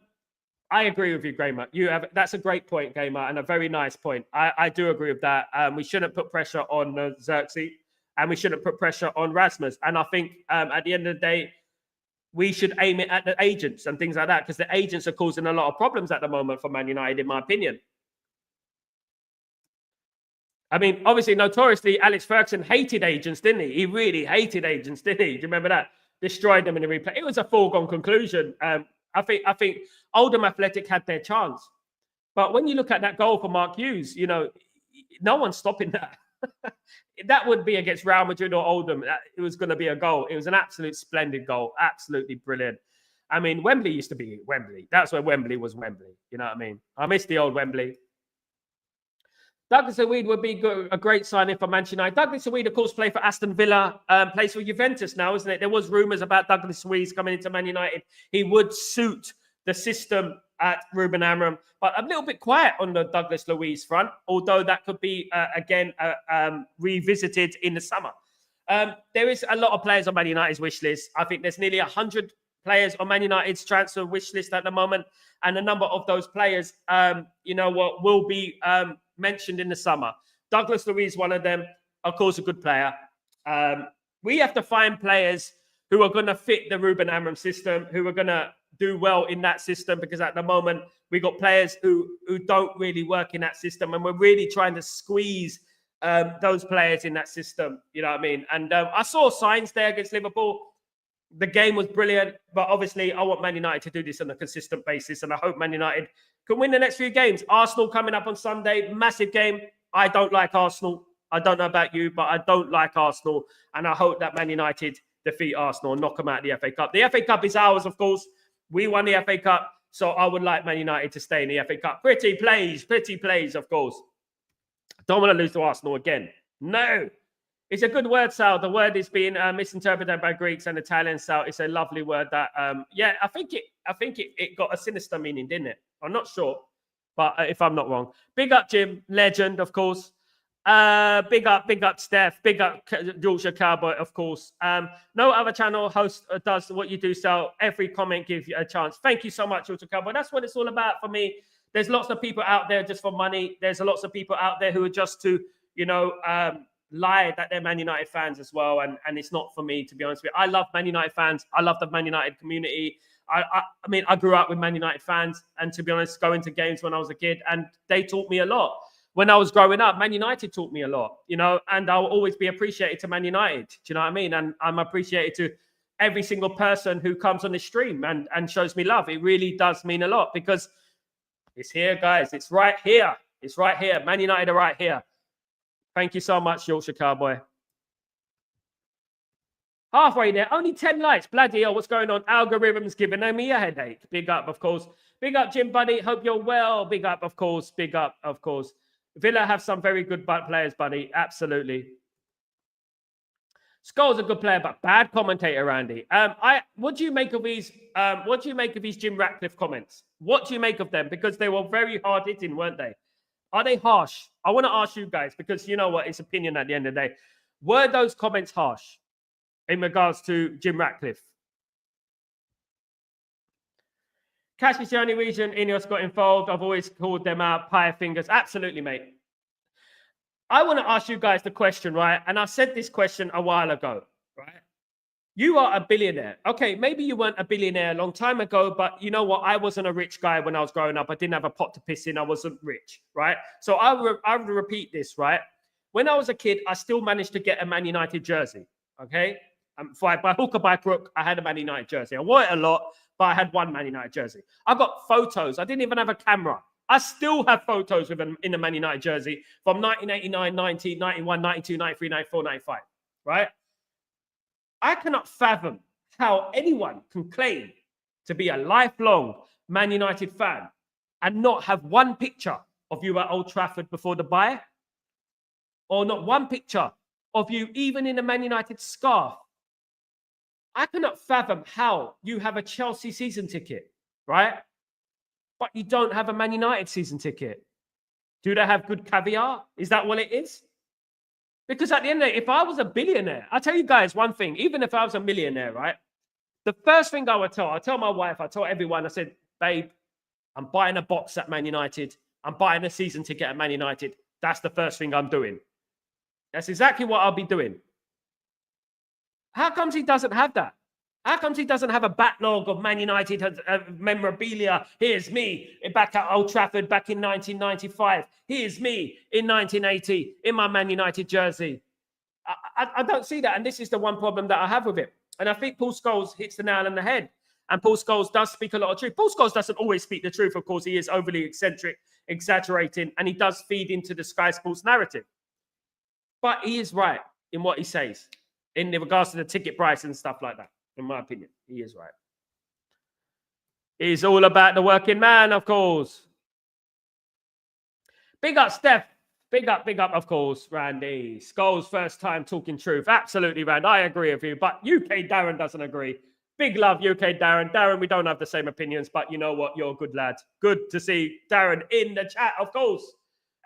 agree with you, Gamer. That's a great point, Gamer, and a very nice point. I do agree with that. We shouldn't put pressure on Zirkzee, and we shouldn't put pressure on Rasmus. And I think at the end of the day, we should aim it at the agents and things like that, because the agents are causing a lot of problems at the moment for Man United, in my opinion. I mean, obviously, notoriously, Alex Ferguson hated agents, didn't he? He really hated agents, didn't he? Do you remember that? Destroyed them in the replay. It was a foregone conclusion. I think Oldham Athletic had their chance. But when you look at that goal for Mark Hughes, you know, no one's stopping that. That would be against Real Madrid or Oldham. It was going to be a goal. It was an absolute splendid goal. Absolutely brilliant. I mean, Wembley used to be Wembley. That's where Wembley was Wembley. You know what I mean? I miss the old Wembley. Douglas Luiz would be a great signing for Manchester United. Douglas Luiz, of course, played for Aston Villa, plays for Juventus now, isn't it? There was rumours about Douglas Luiz coming into Man United. He would suit the system at Ruben Amorim, but a little bit quiet on the Douglas Luiz front, although that could be, again, revisited in the summer. There is a lot of players on Man United's wish list. I think there's nearly 100 players on Man United's transfer wish list at the moment, and a number of those players, you know what, will be mentioned in the summer. Douglas Luiz, one of them, of course, a good player. We have to find players who are going to fit the Ruben Amorim system, who are going to do well in that system, because at the moment we got players who don't really work in that system, and we're really trying to squeeze those players in that system. You know what I mean? And I saw signs there against Liverpool. The game was brilliant, but obviously I want Man United to do this on a consistent basis, and I hope Man United can win the next few games. Arsenal coming up on Sunday, massive game. I don't like Arsenal. I don't know about you, but I don't like Arsenal, and I hope that Man United defeat Arsenal and knock them out of the FA Cup. The FA Cup is ours, of course. We won the FA Cup, so I would like Man United to stay in the FA Cup. Pretty plays, of course. Don't want to lose to Arsenal again. No. It's a good word, Sal. The word is being misinterpreted by Greeks and Italians, Sal. It's a lovely word that, yeah, I think it got a sinister meaning, didn't it? I'm not sure, but if I'm not wrong. Big up, Jim. Legend, of course. Big up, Steph. Big up, Yorkshire Cowboy, of course. No other channel host does what you do, Sal. Every comment gives you a chance. Thank you so much, Yorkshire Cowboy. That's what it's all about for me. There's lots of people out there just for money. There's lots of people out there who are just to, lie that they're Man United fans as well. And it's not for me, to be honest with you. I love Man United fans. I love the Man United community. I mean, I grew up with Man United fans. And to be honest, going to games when I was a kid, and they taught me a lot. When I was growing up, Man United taught me a lot, and I'll always be appreciated to Man United. Do you know what I mean? And I'm appreciated to every single person who comes on this stream and shows me love. It really does mean a lot because it's here, guys. It's right here. It's right here. Man United are right here. Thank you so much, Yorkshire Cowboy. Halfway there. Only 10 likes. Bloody hell, what's going on? Algorithms giving me a headache. Big up, of course. Big up, Jim Buddy. Hope you're well. Big up, of course. Big up, of course. Villa have some very good players, buddy. Absolutely. Scholes a good player, but bad commentator, Randy. What do you make of these? What do you make of these Jim Ratcliffe comments? What do you make of them? Because they were very hard hitting, weren't they? Are they harsh? I want to ask you guys because you know what? It's opinion at the end of the day. Were those comments harsh in regards to Jim Ratcliffe? Cash is the only reason Ineos got involved. I've always called them out. Pie fingers. Absolutely, mate. I want to ask you guys the question, right? And I said this question a while ago, right? You are a billionaire. Okay, maybe you weren't a billionaire a long time ago, but you know what? I wasn't a rich guy when I was growing up. I didn't have a pot to piss in. I wasn't rich, right? So I would repeat this, right? When I was a kid, I still managed to get a Man United jersey, okay? By hook or by crook, I had a Man United jersey. I wore it a lot, but I had one Man United jersey. I got photos. I didn't even have a camera. I still have photos with them in a Man United jersey from 1989, 90, 91, 92, 93, 94, 95, right? I cannot fathom how anyone can claim to be a lifelong Man United fan and not have one picture of you at Old Trafford before the bye, or not one picture of you even in a Man United scarf. I cannot fathom how you have a Chelsea season ticket, right? But you don't have a Man United season ticket. Do they have good caviar? Is that what it is? Because at the end of the day, if I was a billionaire, I'll tell you guys one thing, even if I was a millionaire, right? The first thing I tell my wife, I tell everyone, I said, babe, I'm buying a box at Man United. I'm buying a season ticket at Man United. That's the first thing I'm doing. That's exactly what I'll be doing. How comes he doesn't have that? How comes he doesn't have a backlog of Man United memorabilia? Here's me back at Old Trafford back in 1995. Here's me in 1980 in my Man United jersey. I don't see that. And this is the one problem that I have with it. And I think Paul Scholes hits the nail on the head. And Paul Scholes does speak a lot of truth. Paul Scholes doesn't always speak the truth. Of course, he is overly eccentric, exaggerating, and he does feed into the Sky Sports narrative. But he is right in what he says in regards to the ticket price and stuff like that. In my opinion, he is right. It's all about the working man, of course. Big up, Steph. Big up, of course, Randy. Scholes' first time talking truth. Absolutely, Rand. I agree with you. But UK Darren doesn't agree. Big love, UK Darren. Darren, we don't have the same opinions, but you know what? You're a good lad. Good to see Darren in the chat, of course.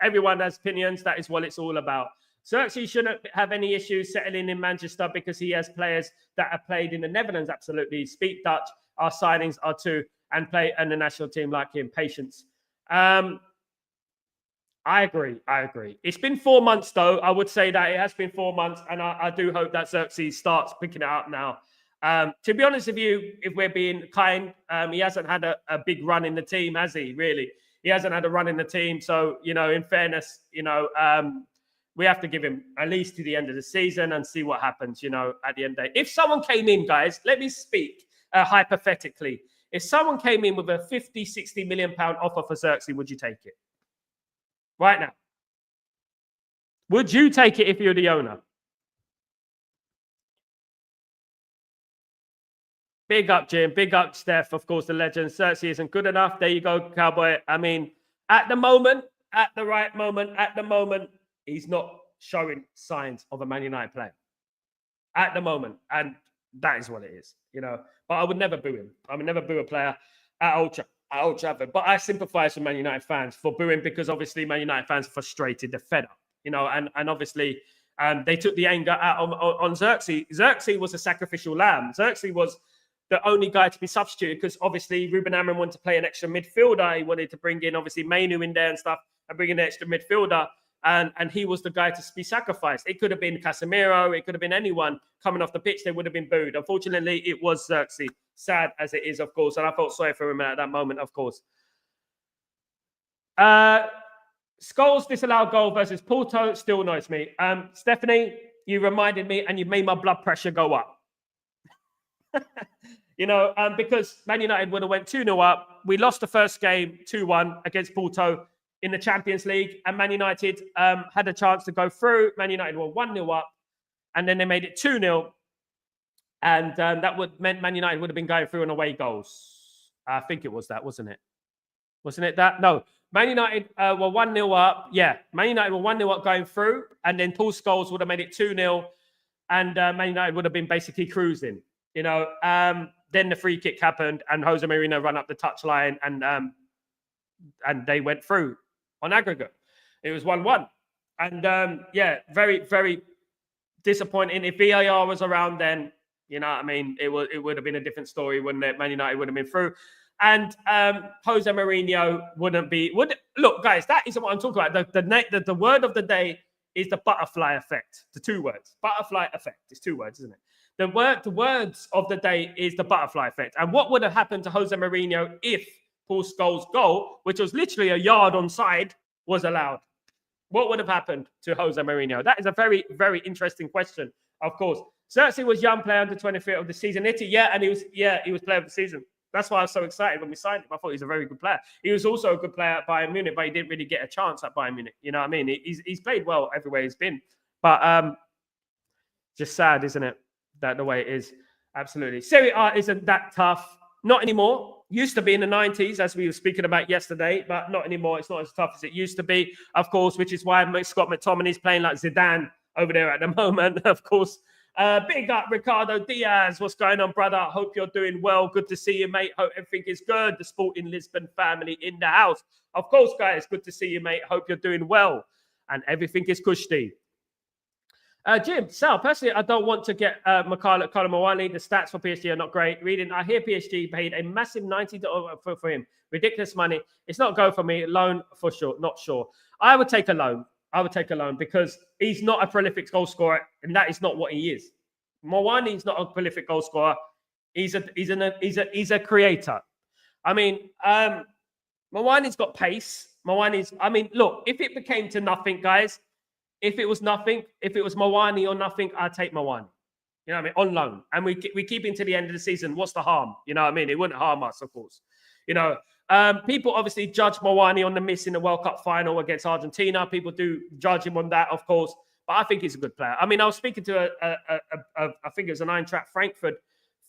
Everyone has opinions. That is what it's all about. Zirkzee shouldn't have any issues settling in Manchester because he has players that have played in the Netherlands. Absolutely. Speak Dutch. Our signings are too. And play in the national team like him. Patience. I agree. It's been 4 months, though. I would say that it has been 4 months. And I do hope that Zirkzee starts picking it up now. To be honest with you, if we're being kind, he hasn't had a big run in the team, has he? Really? He hasn't had a run in the team. So, in fairness, we have to give him at least to the end of the season and see what happens, at the end of the day. If someone came in, guys, let me speak hypothetically. If someone came in with a 50, 60 million pound offer for Zirkzee, would you take it? Right now. Would you take it if you're the owner? Big up, Jim. Big up, Steph. Of course, the legend. Zirkzee isn't good enough. There you go, Cowboy. I mean, at the moment, he's not showing signs of a Man United player at the moment. And that is what it is, But I would never boo him. I would never boo a player at Old Trafford. But I sympathise with Man United fans for booing because obviously Man United fans are frustrated. They're fed up. you know, and obviously they took the anger out on Zirkzee. Zirkzee was a sacrificial lamb. Zirkzee was the only guy to be substituted because obviously Ruben Amorim wanted to play an extra midfielder. He wanted to bring in obviously Mainu in there and stuff and bring in an extra midfielder. And he was the guy to be sacrificed. It could have been Casemiro. It could have been anyone coming off the pitch. They would have been booed. Unfortunately, it was Zirkzee. Sad as it is, of course. And I felt sorry for him at that moment, of course. Scholes disallowed goal versus Porto still annoys me. Stephanie, you reminded me and you made my blood pressure go up. You know, because Man United would have went 2-0 up. We lost the first game 2-1 against Porto in the Champions League, and Man United had a chance to go through. Man United were 1-0 up, and then they made it 2-0, and that would meant Man United would have been going through on away goals. I think it was that, wasn't it? Wasn't it that? No, Man United were 1-0 up. Yeah, Man United were 1-0 up going through, and then Paul Scholes would have made it 2-0, and Man United would have been basically cruising. You know, then the free kick happened, and Jose Mourinho ran up the touchline, and they went through on aggregate. It was 1-1. And yeah, very, very disappointing. If VAR was around then, you know what I mean, it would have been a different story, wouldn't it? Man United would have been through. And Jose Mourinho look, guys, that isn't what I'm talking about. The word of the day is the butterfly effect. The two words. Butterfly effect. It's two words, isn't it? The words of the day is the butterfly effect. And what would have happened to Jose Mourinho if Paul Scholes' goal, which was literally a yard onside, was allowed? What would have happened to Jose Mourinho? That is a very, very interesting question, of course. Zirkzee was young player under 23 of the season. He was player of the season. That's why I was so excited when we signed him. I thought he was a very good player. He was also a good player at Bayern Munich, but he didn't really get a chance at Bayern Munich. You know what I mean? He's played well everywhere he's been. But just sad, isn't it? That the way it is. Absolutely. Serie A isn't that tough. Not anymore. Used to be in the 90s, as we were speaking about yesterday, but not anymore. It's not as tough as it used to be, of course, which is why Scott McTominay's playing like Zidane over there at the moment, of course. Big up, Ricardo Diaz. What's going on, brother? Hope you're doing well. Good to see you, mate. Hope everything is good. The Sporting Lisbon family in the house. Of course, guys, good to see you, mate. Hope you're doing well. And everything is cushy. Jim, Sal, personally, I don't want to get Colin Mawani. The stats for PSG are not great. I hear PSG paid a massive $90 for him. Ridiculous money. It's not go for me. Loan for sure. Not sure. I would take a loan. Because he's not a prolific goal scorer, and that is not what he is. Mawani is not a prolific goal scorer. He's a creator. I mean, Mawani's got pace. Look, if it became to nothing, guys. If it was nothing, if it was Mawani or nothing, I'd take Mawani. You know what I mean? On loan. And we keep him to the end of the season. What's the harm? You know what I mean? It wouldn't harm us, of course. You know, people obviously judge Mawani on the miss in the World Cup final against Argentina. People do judge him on that, of course. But I think he's a good player. I mean, I was speaking to I think it was an Eintracht Frankfurt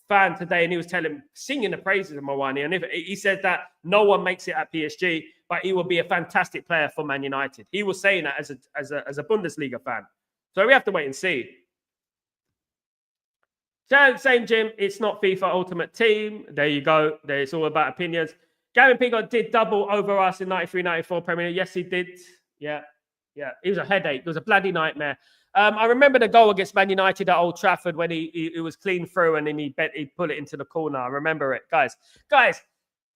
fan today, and he was singing the praises of Mawani. And he said that no one makes it at PSG, but he will be a fantastic player for Man United. He was saying that as a Bundesliga fan. So we have to wait and see. Same, Jim. It's not FIFA Ultimate Team. There you go. It's all about opinions. Gavin Pigot did double over us in 93-94 Premier League. Yes, he did. Yeah. It was a headache. It was a bloody nightmare. I remember the goal against Man United at Old Trafford when he was clean through and then he put it into the corner. I remember it, guys. Guys,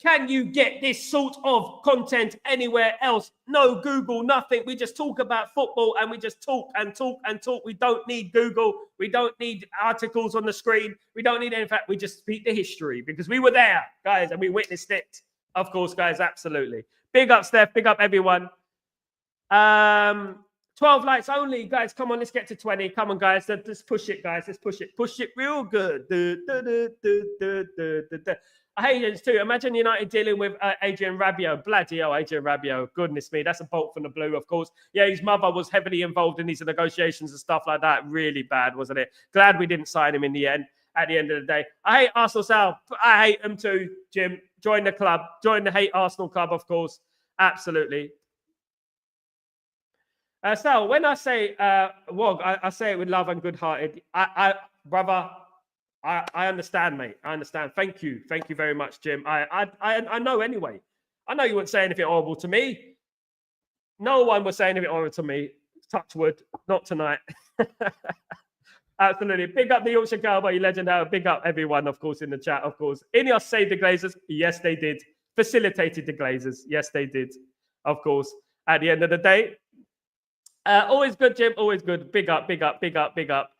can you get this sort of content anywhere else? No Google, nothing. We just talk about football and we just talk and talk and talk. We don't need Google. We don't need articles on the screen. We don't need anything. We just speak the history because we were there, guys, and we witnessed it. Of course, guys, absolutely. Big up, Steph. Big up, everyone. 12 likes only, guys. Come on, let's get to 20. Come on, guys. Let's push it, guys. Let's push it. Push it real good. I hate it too. Imagine United dealing with Adrian Rabiot. Bloody hell, Adrian Rabiot. Goodness me. That's a bolt from the blue, of course. Yeah, his mother was heavily involved in these negotiations and stuff like that. Really bad, wasn't it? Glad we didn't sign him in the end. At the end of the day, I hate Arsenal, Sal. I hate them too, Jim. Join the club. Join the Hate Arsenal club, of course. Absolutely. Sal, when I say Wog, I say it with love and good-hearted. Brother, I understand, mate. I understand. Thank you very much, Jim. I know anyway. I know you wouldn't say anything horrible to me. No one was saying anything horrible to me. Touch wood, not tonight. Absolutely. Big up the Yorkshire Cowboy legend. Big up everyone, of course, in the chat, of course. Ineos saved the Glazers. Yes, they did. Facilitated the Glazers. Yes, they did. Of course. At the end of the day. Always good, Jim. Always good. Big up, big up, big up, big up.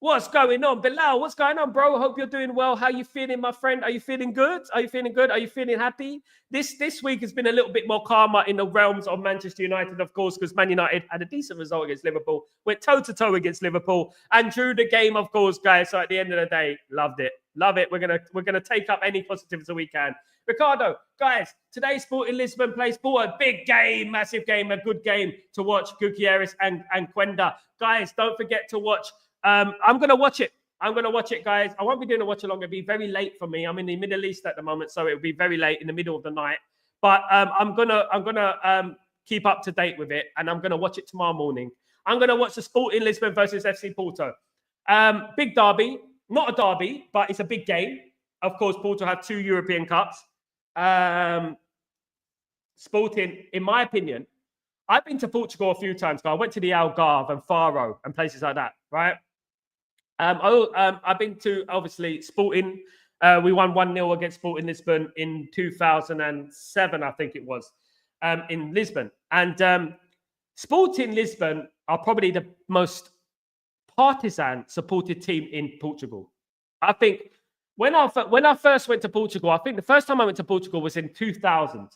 What's going on? Bilal, what's going on, bro? Hope you're doing well. How you feeling, my friend? Are you feeling good? Are you feeling good? Are you feeling happy? This week has been a little bit more calmer in the realms of Manchester United, of course, because Man United had a decent result against Liverpool, went toe-to-toe against Liverpool, and drew the game, of course, guys. So at the end of the day, loved it. Love it. We're gonna take up any positives that we can. Ricardo, guys, today Sporting Lisbon plays Porto. Big game, massive game, a good game to watch. Gutierrez and Quenda. Guys, don't forget to watch. I'm going to watch it. I'm going to watch it, guys. I won't be doing a watch along. It'll be very late for me. I'm in the Middle East at the moment, so it'll be very late in the middle of the night. But I'm gonna keep up to date with it, and I'm gonna watch it tomorrow morning. I'm gonna watch the Sporting Lisbon versus FC Porto. Big derby, not a derby, but it's a big game. Of course, Porto have 2 European Cups. Sporting, in my opinion, I've been to Portugal a few times. I went to the Algarve and Faro and places like that, right? I've been to, obviously, Sporting. We won 1-0 against Sporting Lisbon in 2007, I think it was, in Lisbon. And Sporting Lisbon are probably the most partisan supported team in Portugal. I think when I first went to Portugal, I think the first time I went to Portugal was in 2000.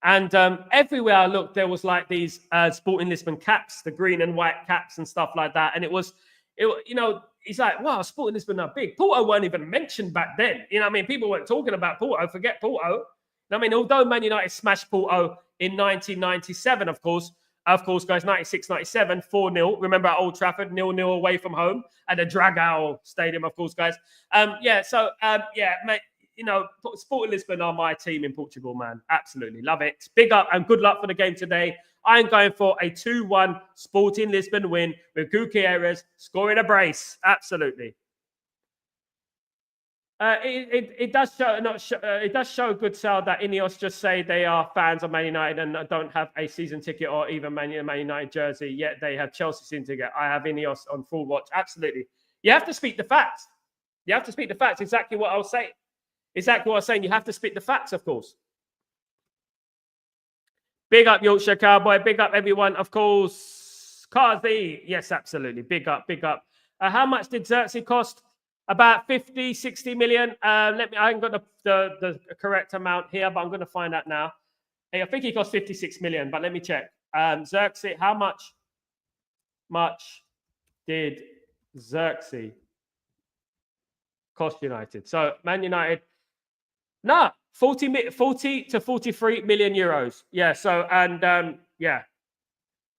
And everywhere I looked, there was like these Sporting Lisbon caps, the green and white caps and stuff like that. And it was, it's like, wow, Sporting Lisbon are big. Porto weren't even mentioned back then. You know what I mean? People weren't talking about Porto. Forget Porto. I mean, although Man United smashed Porto in 1997, of course, guys, 96, 97, 4-0. Remember at Old Trafford, 0-0 away from home at the Dragao Stadium, of course, guys. Mate, Sporting Lisbon are my team in Portugal, man. Absolutely. Love it. Big up and good luck for the game today. I'm going for a 2-1 Sporting Lisbon win with Gutierrez scoring a brace. Absolutely. It does show good Sal that Ineos just say they are fans of Man United and don't have a season ticket or even Man United jersey, yet they have Chelsea season ticket. I have Ineos on full watch. Absolutely. You have to speak the facts. You have to speak the facts. Exactly what I was saying. Exactly what I was saying. You have to speak the facts, of course. Big up Yorkshire Cowboy. Big up everyone, of course. Kazi. Yes, absolutely. Big up, big up. How much did Zirkzee cost? About 50, 60 million. I haven't got the correct amount here, but I'm going to find out now. Hey, I think he cost 56 million, but let me check. Zirkzee, how much did Zirkzee cost United? So Man United, 40 to 43 million euros. Yeah. So, and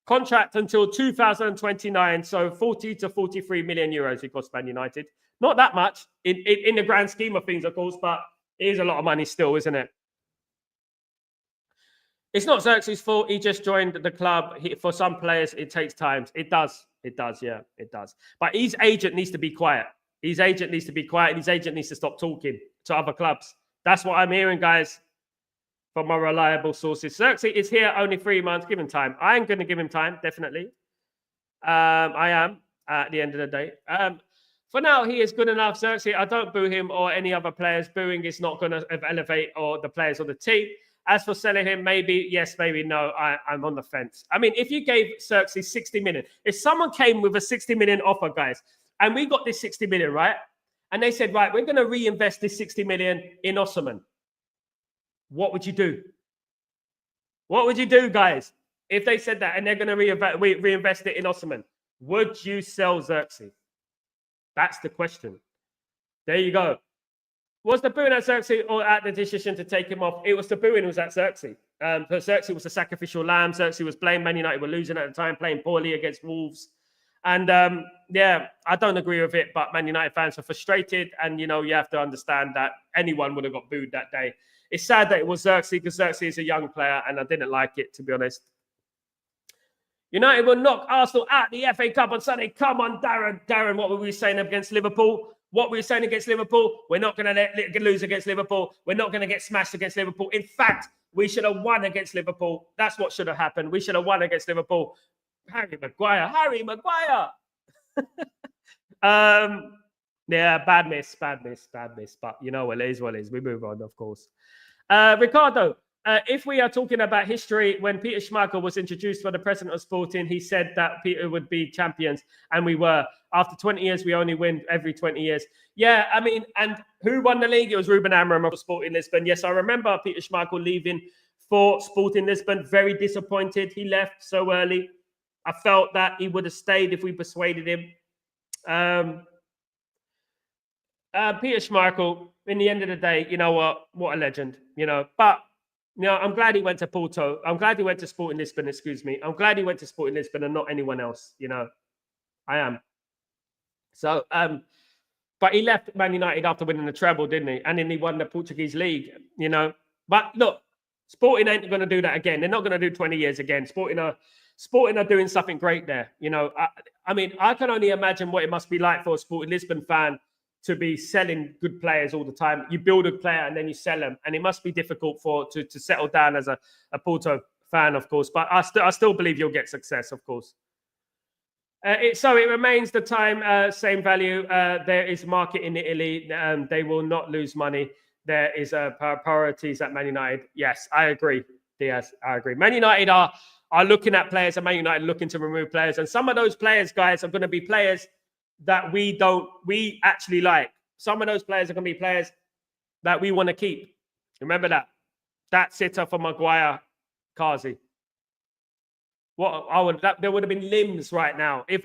contract until 2029. So 40 to 43 million euros it cost Man United. Not that much in the grand scheme of things, of course, but it is a lot of money still, isn't it? It's not Zirkzee's fault. He just joined the club. For some players, it takes time. It does. Yeah, it does. But his agent needs to be quiet. His agent needs to be quiet. And his agent needs to stop talking to other clubs. That's what I'm hearing, guys, from my reliable sources. Zirkzee is here only 3 months. Give him time. I am going to give him time, definitely. I am, at the end of the day. For now, he is good enough. Zirkzee, I don't boo him or any other players. Booing is not going to elevate or the players or the team. As for selling him, maybe yes, maybe no. I'm on the fence. I mean, if you gave Zirkzee 60 million, if someone came with a 60 million offer, guys, and we got this 60 million, right? And they said, right, we're going to reinvest this 60 million in Osimhen. What would you do? What would you do, guys? If they said that and they're going to reinvest it in Osimhen, would you sell Zirkzee? That's the question. There you go. Was the booing at Zirkzee or at the decision to take him off? It was the booing was at Zirkzee. But Zirkzee was the sacrificial lamb. Zirkzee was blamed. Man United were losing at the time, playing poorly against Wolves. And I don't agree with it, but Man United fans are frustrated. And, you have to understand that anyone would have got booed that day. It's sad that it was Zirkzee because Zirkzee is a young player and I didn't like it, to be honest. United will knock Arsenal out the FA Cup on Sunday. Come on, Darren. Darren, what were we saying against Liverpool? What were we saying against Liverpool? We're not going to lose against Liverpool. We're not going to get smashed against Liverpool. In fact, we should have won against Liverpool. That's what should have happened. We should have won against Liverpool. Harry Maguire. Yeah, bad miss. But you know what it is, We move on, of course. Ricardo, if we are talking about history, when Peter Schmeichel was introduced for the president of Sporting, he said that Peter would be champions, and we were. After 20 years, we only win every 20 years. Yeah, I mean, and who won the league? It was Ruben Amorim of Sporting Lisbon. Yes, I remember Peter Schmeichel leaving for Sporting Lisbon. Very disappointed. He left so early. I felt that he would have stayed if we persuaded him. Peter Schmeichel, in the end of the day, you know what a legend, But, I'm glad he went to Porto. I'm glad he went to Sporting Lisbon, excuse me. I'm glad he went to Sporting Lisbon and not anyone else, I am. So, but he left Man United after winning the treble, didn't he? And then he won the Portuguese league, But look, Sporting ain't going to do that again. They're not going to do 20 years again. Sporting are doing something great there, I mean, I can only imagine what it must be like for a Sporting Lisbon fan to be selling good players all the time. You build a player and then you sell them. And it must be difficult to settle down as a Porto fan, of course. But I still believe you'll get success, of course. So it remains the time, same value. There is market in Italy. They will not lose money. There is priorities at Man United. Yes, I agree, Diaz. I agree. Man United are looking at players, and Man United looking to remove players. And some of those players, guys, are going to be players that we actually like. Some of those players are going to be players that we want to keep. Remember that. That sitter for Maguire, Kazi. There would have been limbs right now if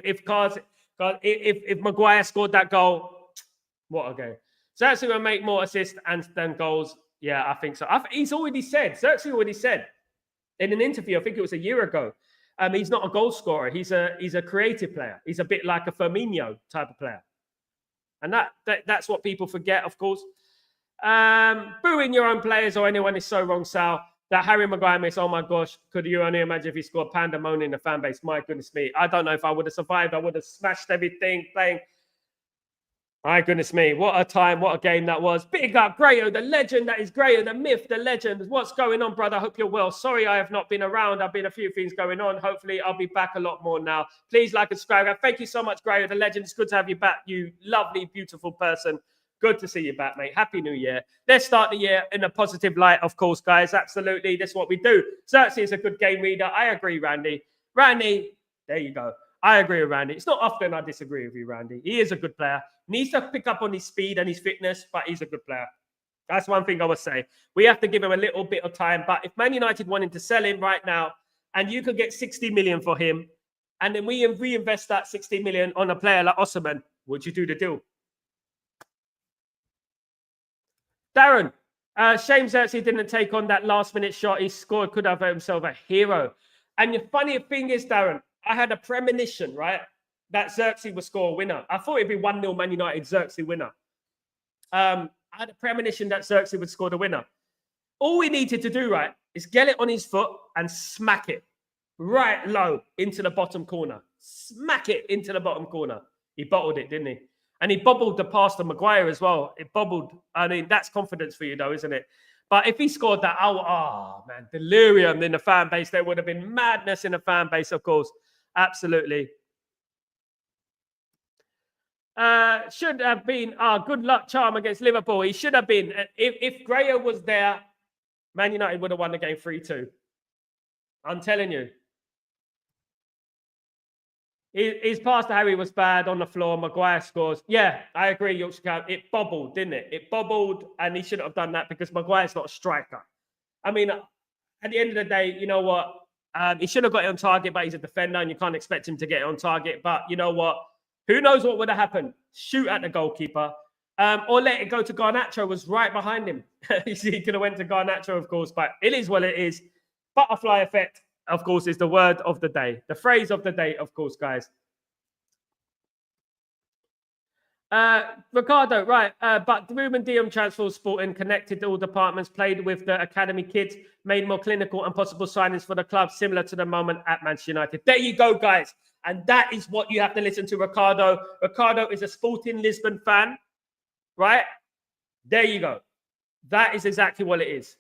Maguire scored that goal. What a game! Zirkzee will make more assists than goals. Yeah, I think so. He's already said. Zirkzee already said in an interview. I think it was a year ago. He's not a goal scorer. He's a creative player. He's a bit like a Firmino type of player, and that's what people forget, of course. Booing your own players or anyone is so wrong, Sal. That Harry Maguire miss, oh my gosh, could you only imagine if he scored pandemonium in the fan base? My goodness me. I don't know if I would have survived. I would have smashed everything playing. My goodness me. What a time, what a game that was. Big up Grayo, the legend that is Grayo, the myth, the legend. What's going on, brother? I hope you're well. Sorry I have not been around. I've been a few things going on. Hopefully I'll be back a lot more now. Please like and subscribe. Thank you so much, Grayo, the legend. It's good to have you back, you lovely, beautiful person. Good to see you back, mate. Happy New Year. Let's start the year in a positive light, of course, guys. Absolutely. That's what we do. Zirkzee is a good game reader. I agree, Randy. Randy, there you go. I agree with Randy. It's not often I disagree with you, Randy. He is a good player. Needs to pick up on his speed and his fitness, but he's a good player. That's one thing I would say. We have to give him a little bit of time. But if Man United wanted to sell him right now, and you could get 60 million for him, and then we reinvest that 60 million on a player like Osimhen, would you do the deal? Darren, shame Zirkzee didn't take on that last-minute shot he scored. Could have himself a hero. And the funny thing is, Darren, I had a premonition, right, that Zirkzee would score a winner. I thought it'd be 1-0 Man United, Zirkzee winner. I had a premonition that Zirkzee would score the winner. All we needed to do, right, is get it on his foot and smack it right low into the bottom corner. Smack it into the bottom corner. He bottled it, didn't he? And he bobbled the pass to Maguire as well. It bobbled. I mean, that's confidence for you, though, isn't it? But if he scored that, man, delirium in the fan base. There would have been madness in the fan base, of course. Absolutely. Should have been good luck charm against Liverpool. He should have been. If Grayo was there, Man United would have won the game 3-2. I'm telling you. His pass to Harry was bad on the floor. Maguire scores. Yeah, I agree, Yorkshire Cow. It bobbled, didn't it? It bobbled, and he shouldn't have done that because Maguire's not a striker. I mean, at the end of the day, you know what? He should have got it on target, but he's a defender, and you can't expect him to get it on target. But you know what? Who knows what would have happened? Shoot at the goalkeeper. Or let it go to Garnacho, was right behind him. You see, he could have went to Garnacho, of course, but it is what it is. Butterfly effect, of course, is the word of the day. The phrase of the day, of course, guys. Ricardo, right. But Ruben Diam transfer Sporting connected to all departments, played with the academy kids, made more clinical and possible signings for the club, similar to the moment at Manchester United. There you go, guys. And that is what you have to listen to Ricardo. Ricardo is a Sporting Lisbon fan, right? There you go. That is exactly what it is.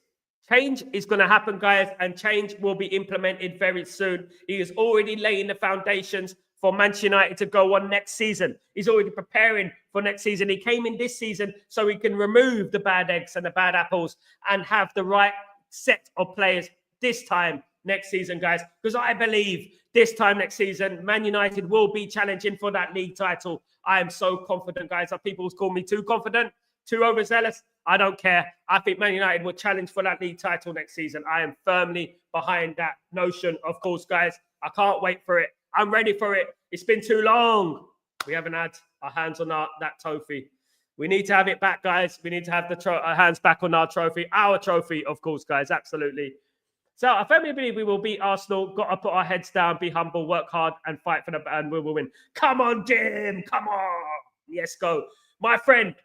Change is going to happen, guys, and change will be implemented very soon. He is already laying the foundations for Manchester United to go on next season. He's already preparing for next season. He came in this season so he can remove the bad eggs and the bad apples and have the right set of players this time next season, guys. Because I believe this time next season, Man United will be challenging for that league title. I am so confident, guys. People call me too confident, too overzealous. I don't care. I think Man United will challenge for that league title next season. I am firmly behind that notion, of course, guys. I can't wait for it. I'm ready for it. It's been too long. We haven't had our hands on that trophy. We need to have it back, guys. We need to have our hands back on our trophy. Our trophy, of course, guys. Absolutely. So I firmly believe we will beat Arsenal. Got to put our heads down, be humble, work hard, and fight for and we will win. Come on, Jim. Come on. Yes, go. My friend,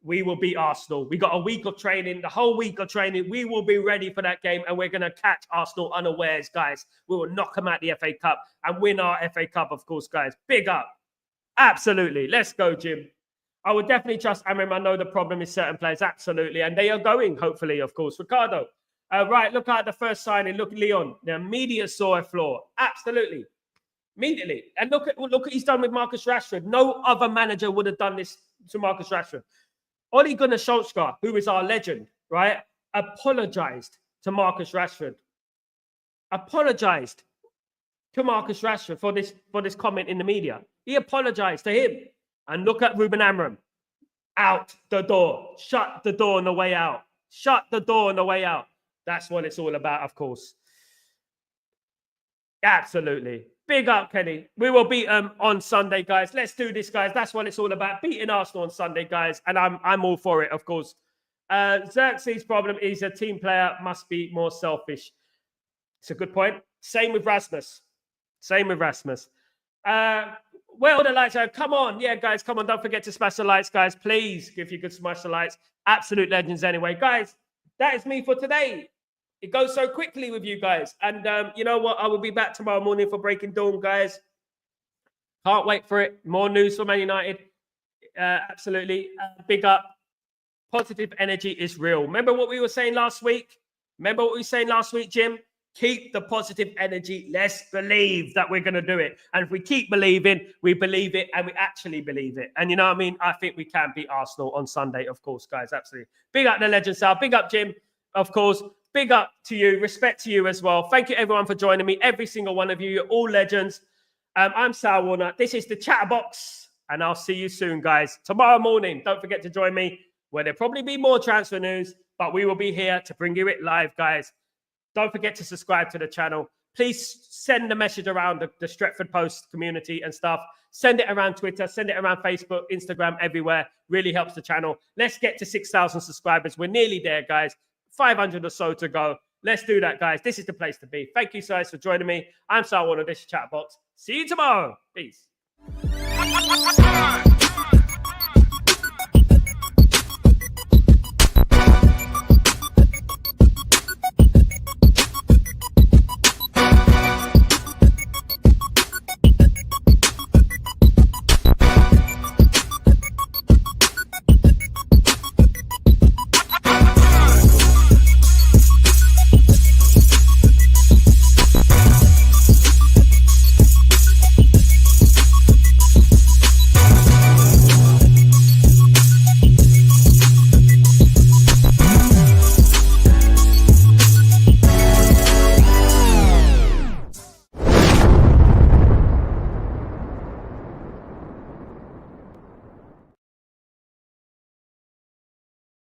we will beat Arsenal. We got a week of training, the whole week of training. We will be ready for that game, and we're going to catch Arsenal unawares, guys. We will knock them out the FA Cup and win our FA Cup, of course, guys. Big up. Absolutely. Let's go, Jim. I would definitely trust Amram. I know the problem is certain players. Absolutely. And they are going, hopefully, of course. Ricardo. Right, look at the first signing. Look, Leon. The immediate saw a flaw. Absolutely. Immediately. And look at what he's done with Marcus Rashford. No other manager would have done this to Marcus Rashford. Ole Gunnar Solskjaer, who is our legend, right, apologized to Marcus Rashford. Apologized to Marcus Rashford for this comment in the media. He apologized to him. And look at Ruben Amorim. Out the door. Shut the door on the way out. Shut the door on the way out. That's what it's all about, of course. Absolutely. Big up, Kenny. We will beat them on Sunday, guys. Let's do this, guys. That's what it's all about. Beating Arsenal on Sunday, guys. And I'm all for it, of course. Zirkzee's problem is a team player must be more selfish. It's a good point. Same with Rasmus. Well, the lights are. Come on. Yeah, guys, come on. Don't forget to smash the lights, guys. Please, if you could smash the lights. Absolute legends anyway. Guys, that is me for today. It goes so quickly with you guys. And you know what? I will be back tomorrow morning for Breaking Dawn, guys. Can't wait for it. More news for Man United. Absolutely. Big up. Positive energy is real. Remember what we were saying last week? Jim? Keep the positive energy. Let's believe that we're going to do it. And if we keep believing, we believe it and we actually believe it. And you know what I mean? I think we can beat Arsenal on Sunday, of course, guys. Absolutely. Big up the legend, Sal. Big up, Jim, of course. Big up to you. Respect to you as well. Thank you, everyone, for joining me. Every single one of you. You're all legends. I'm Sal Warner. This is the Chatterbox. And I'll see you soon, guys. Tomorrow morning, don't forget to join me, where there'll probably be more transfer news. But we will be here to bring you it live, guys. Don't forget to subscribe to the channel. Please send the message around the Stretford Post community and stuff. Send it around Twitter. Send it around Facebook, Instagram, everywhere. Really helps the channel. Let's get to 6,000 subscribers. We're nearly there, guys. 500 or so to go. Let's do that, guys. This is the place to be. Thank you, guys, for joining me. I'm Sal Warner. This is Chatterbox. See you tomorrow. Peace.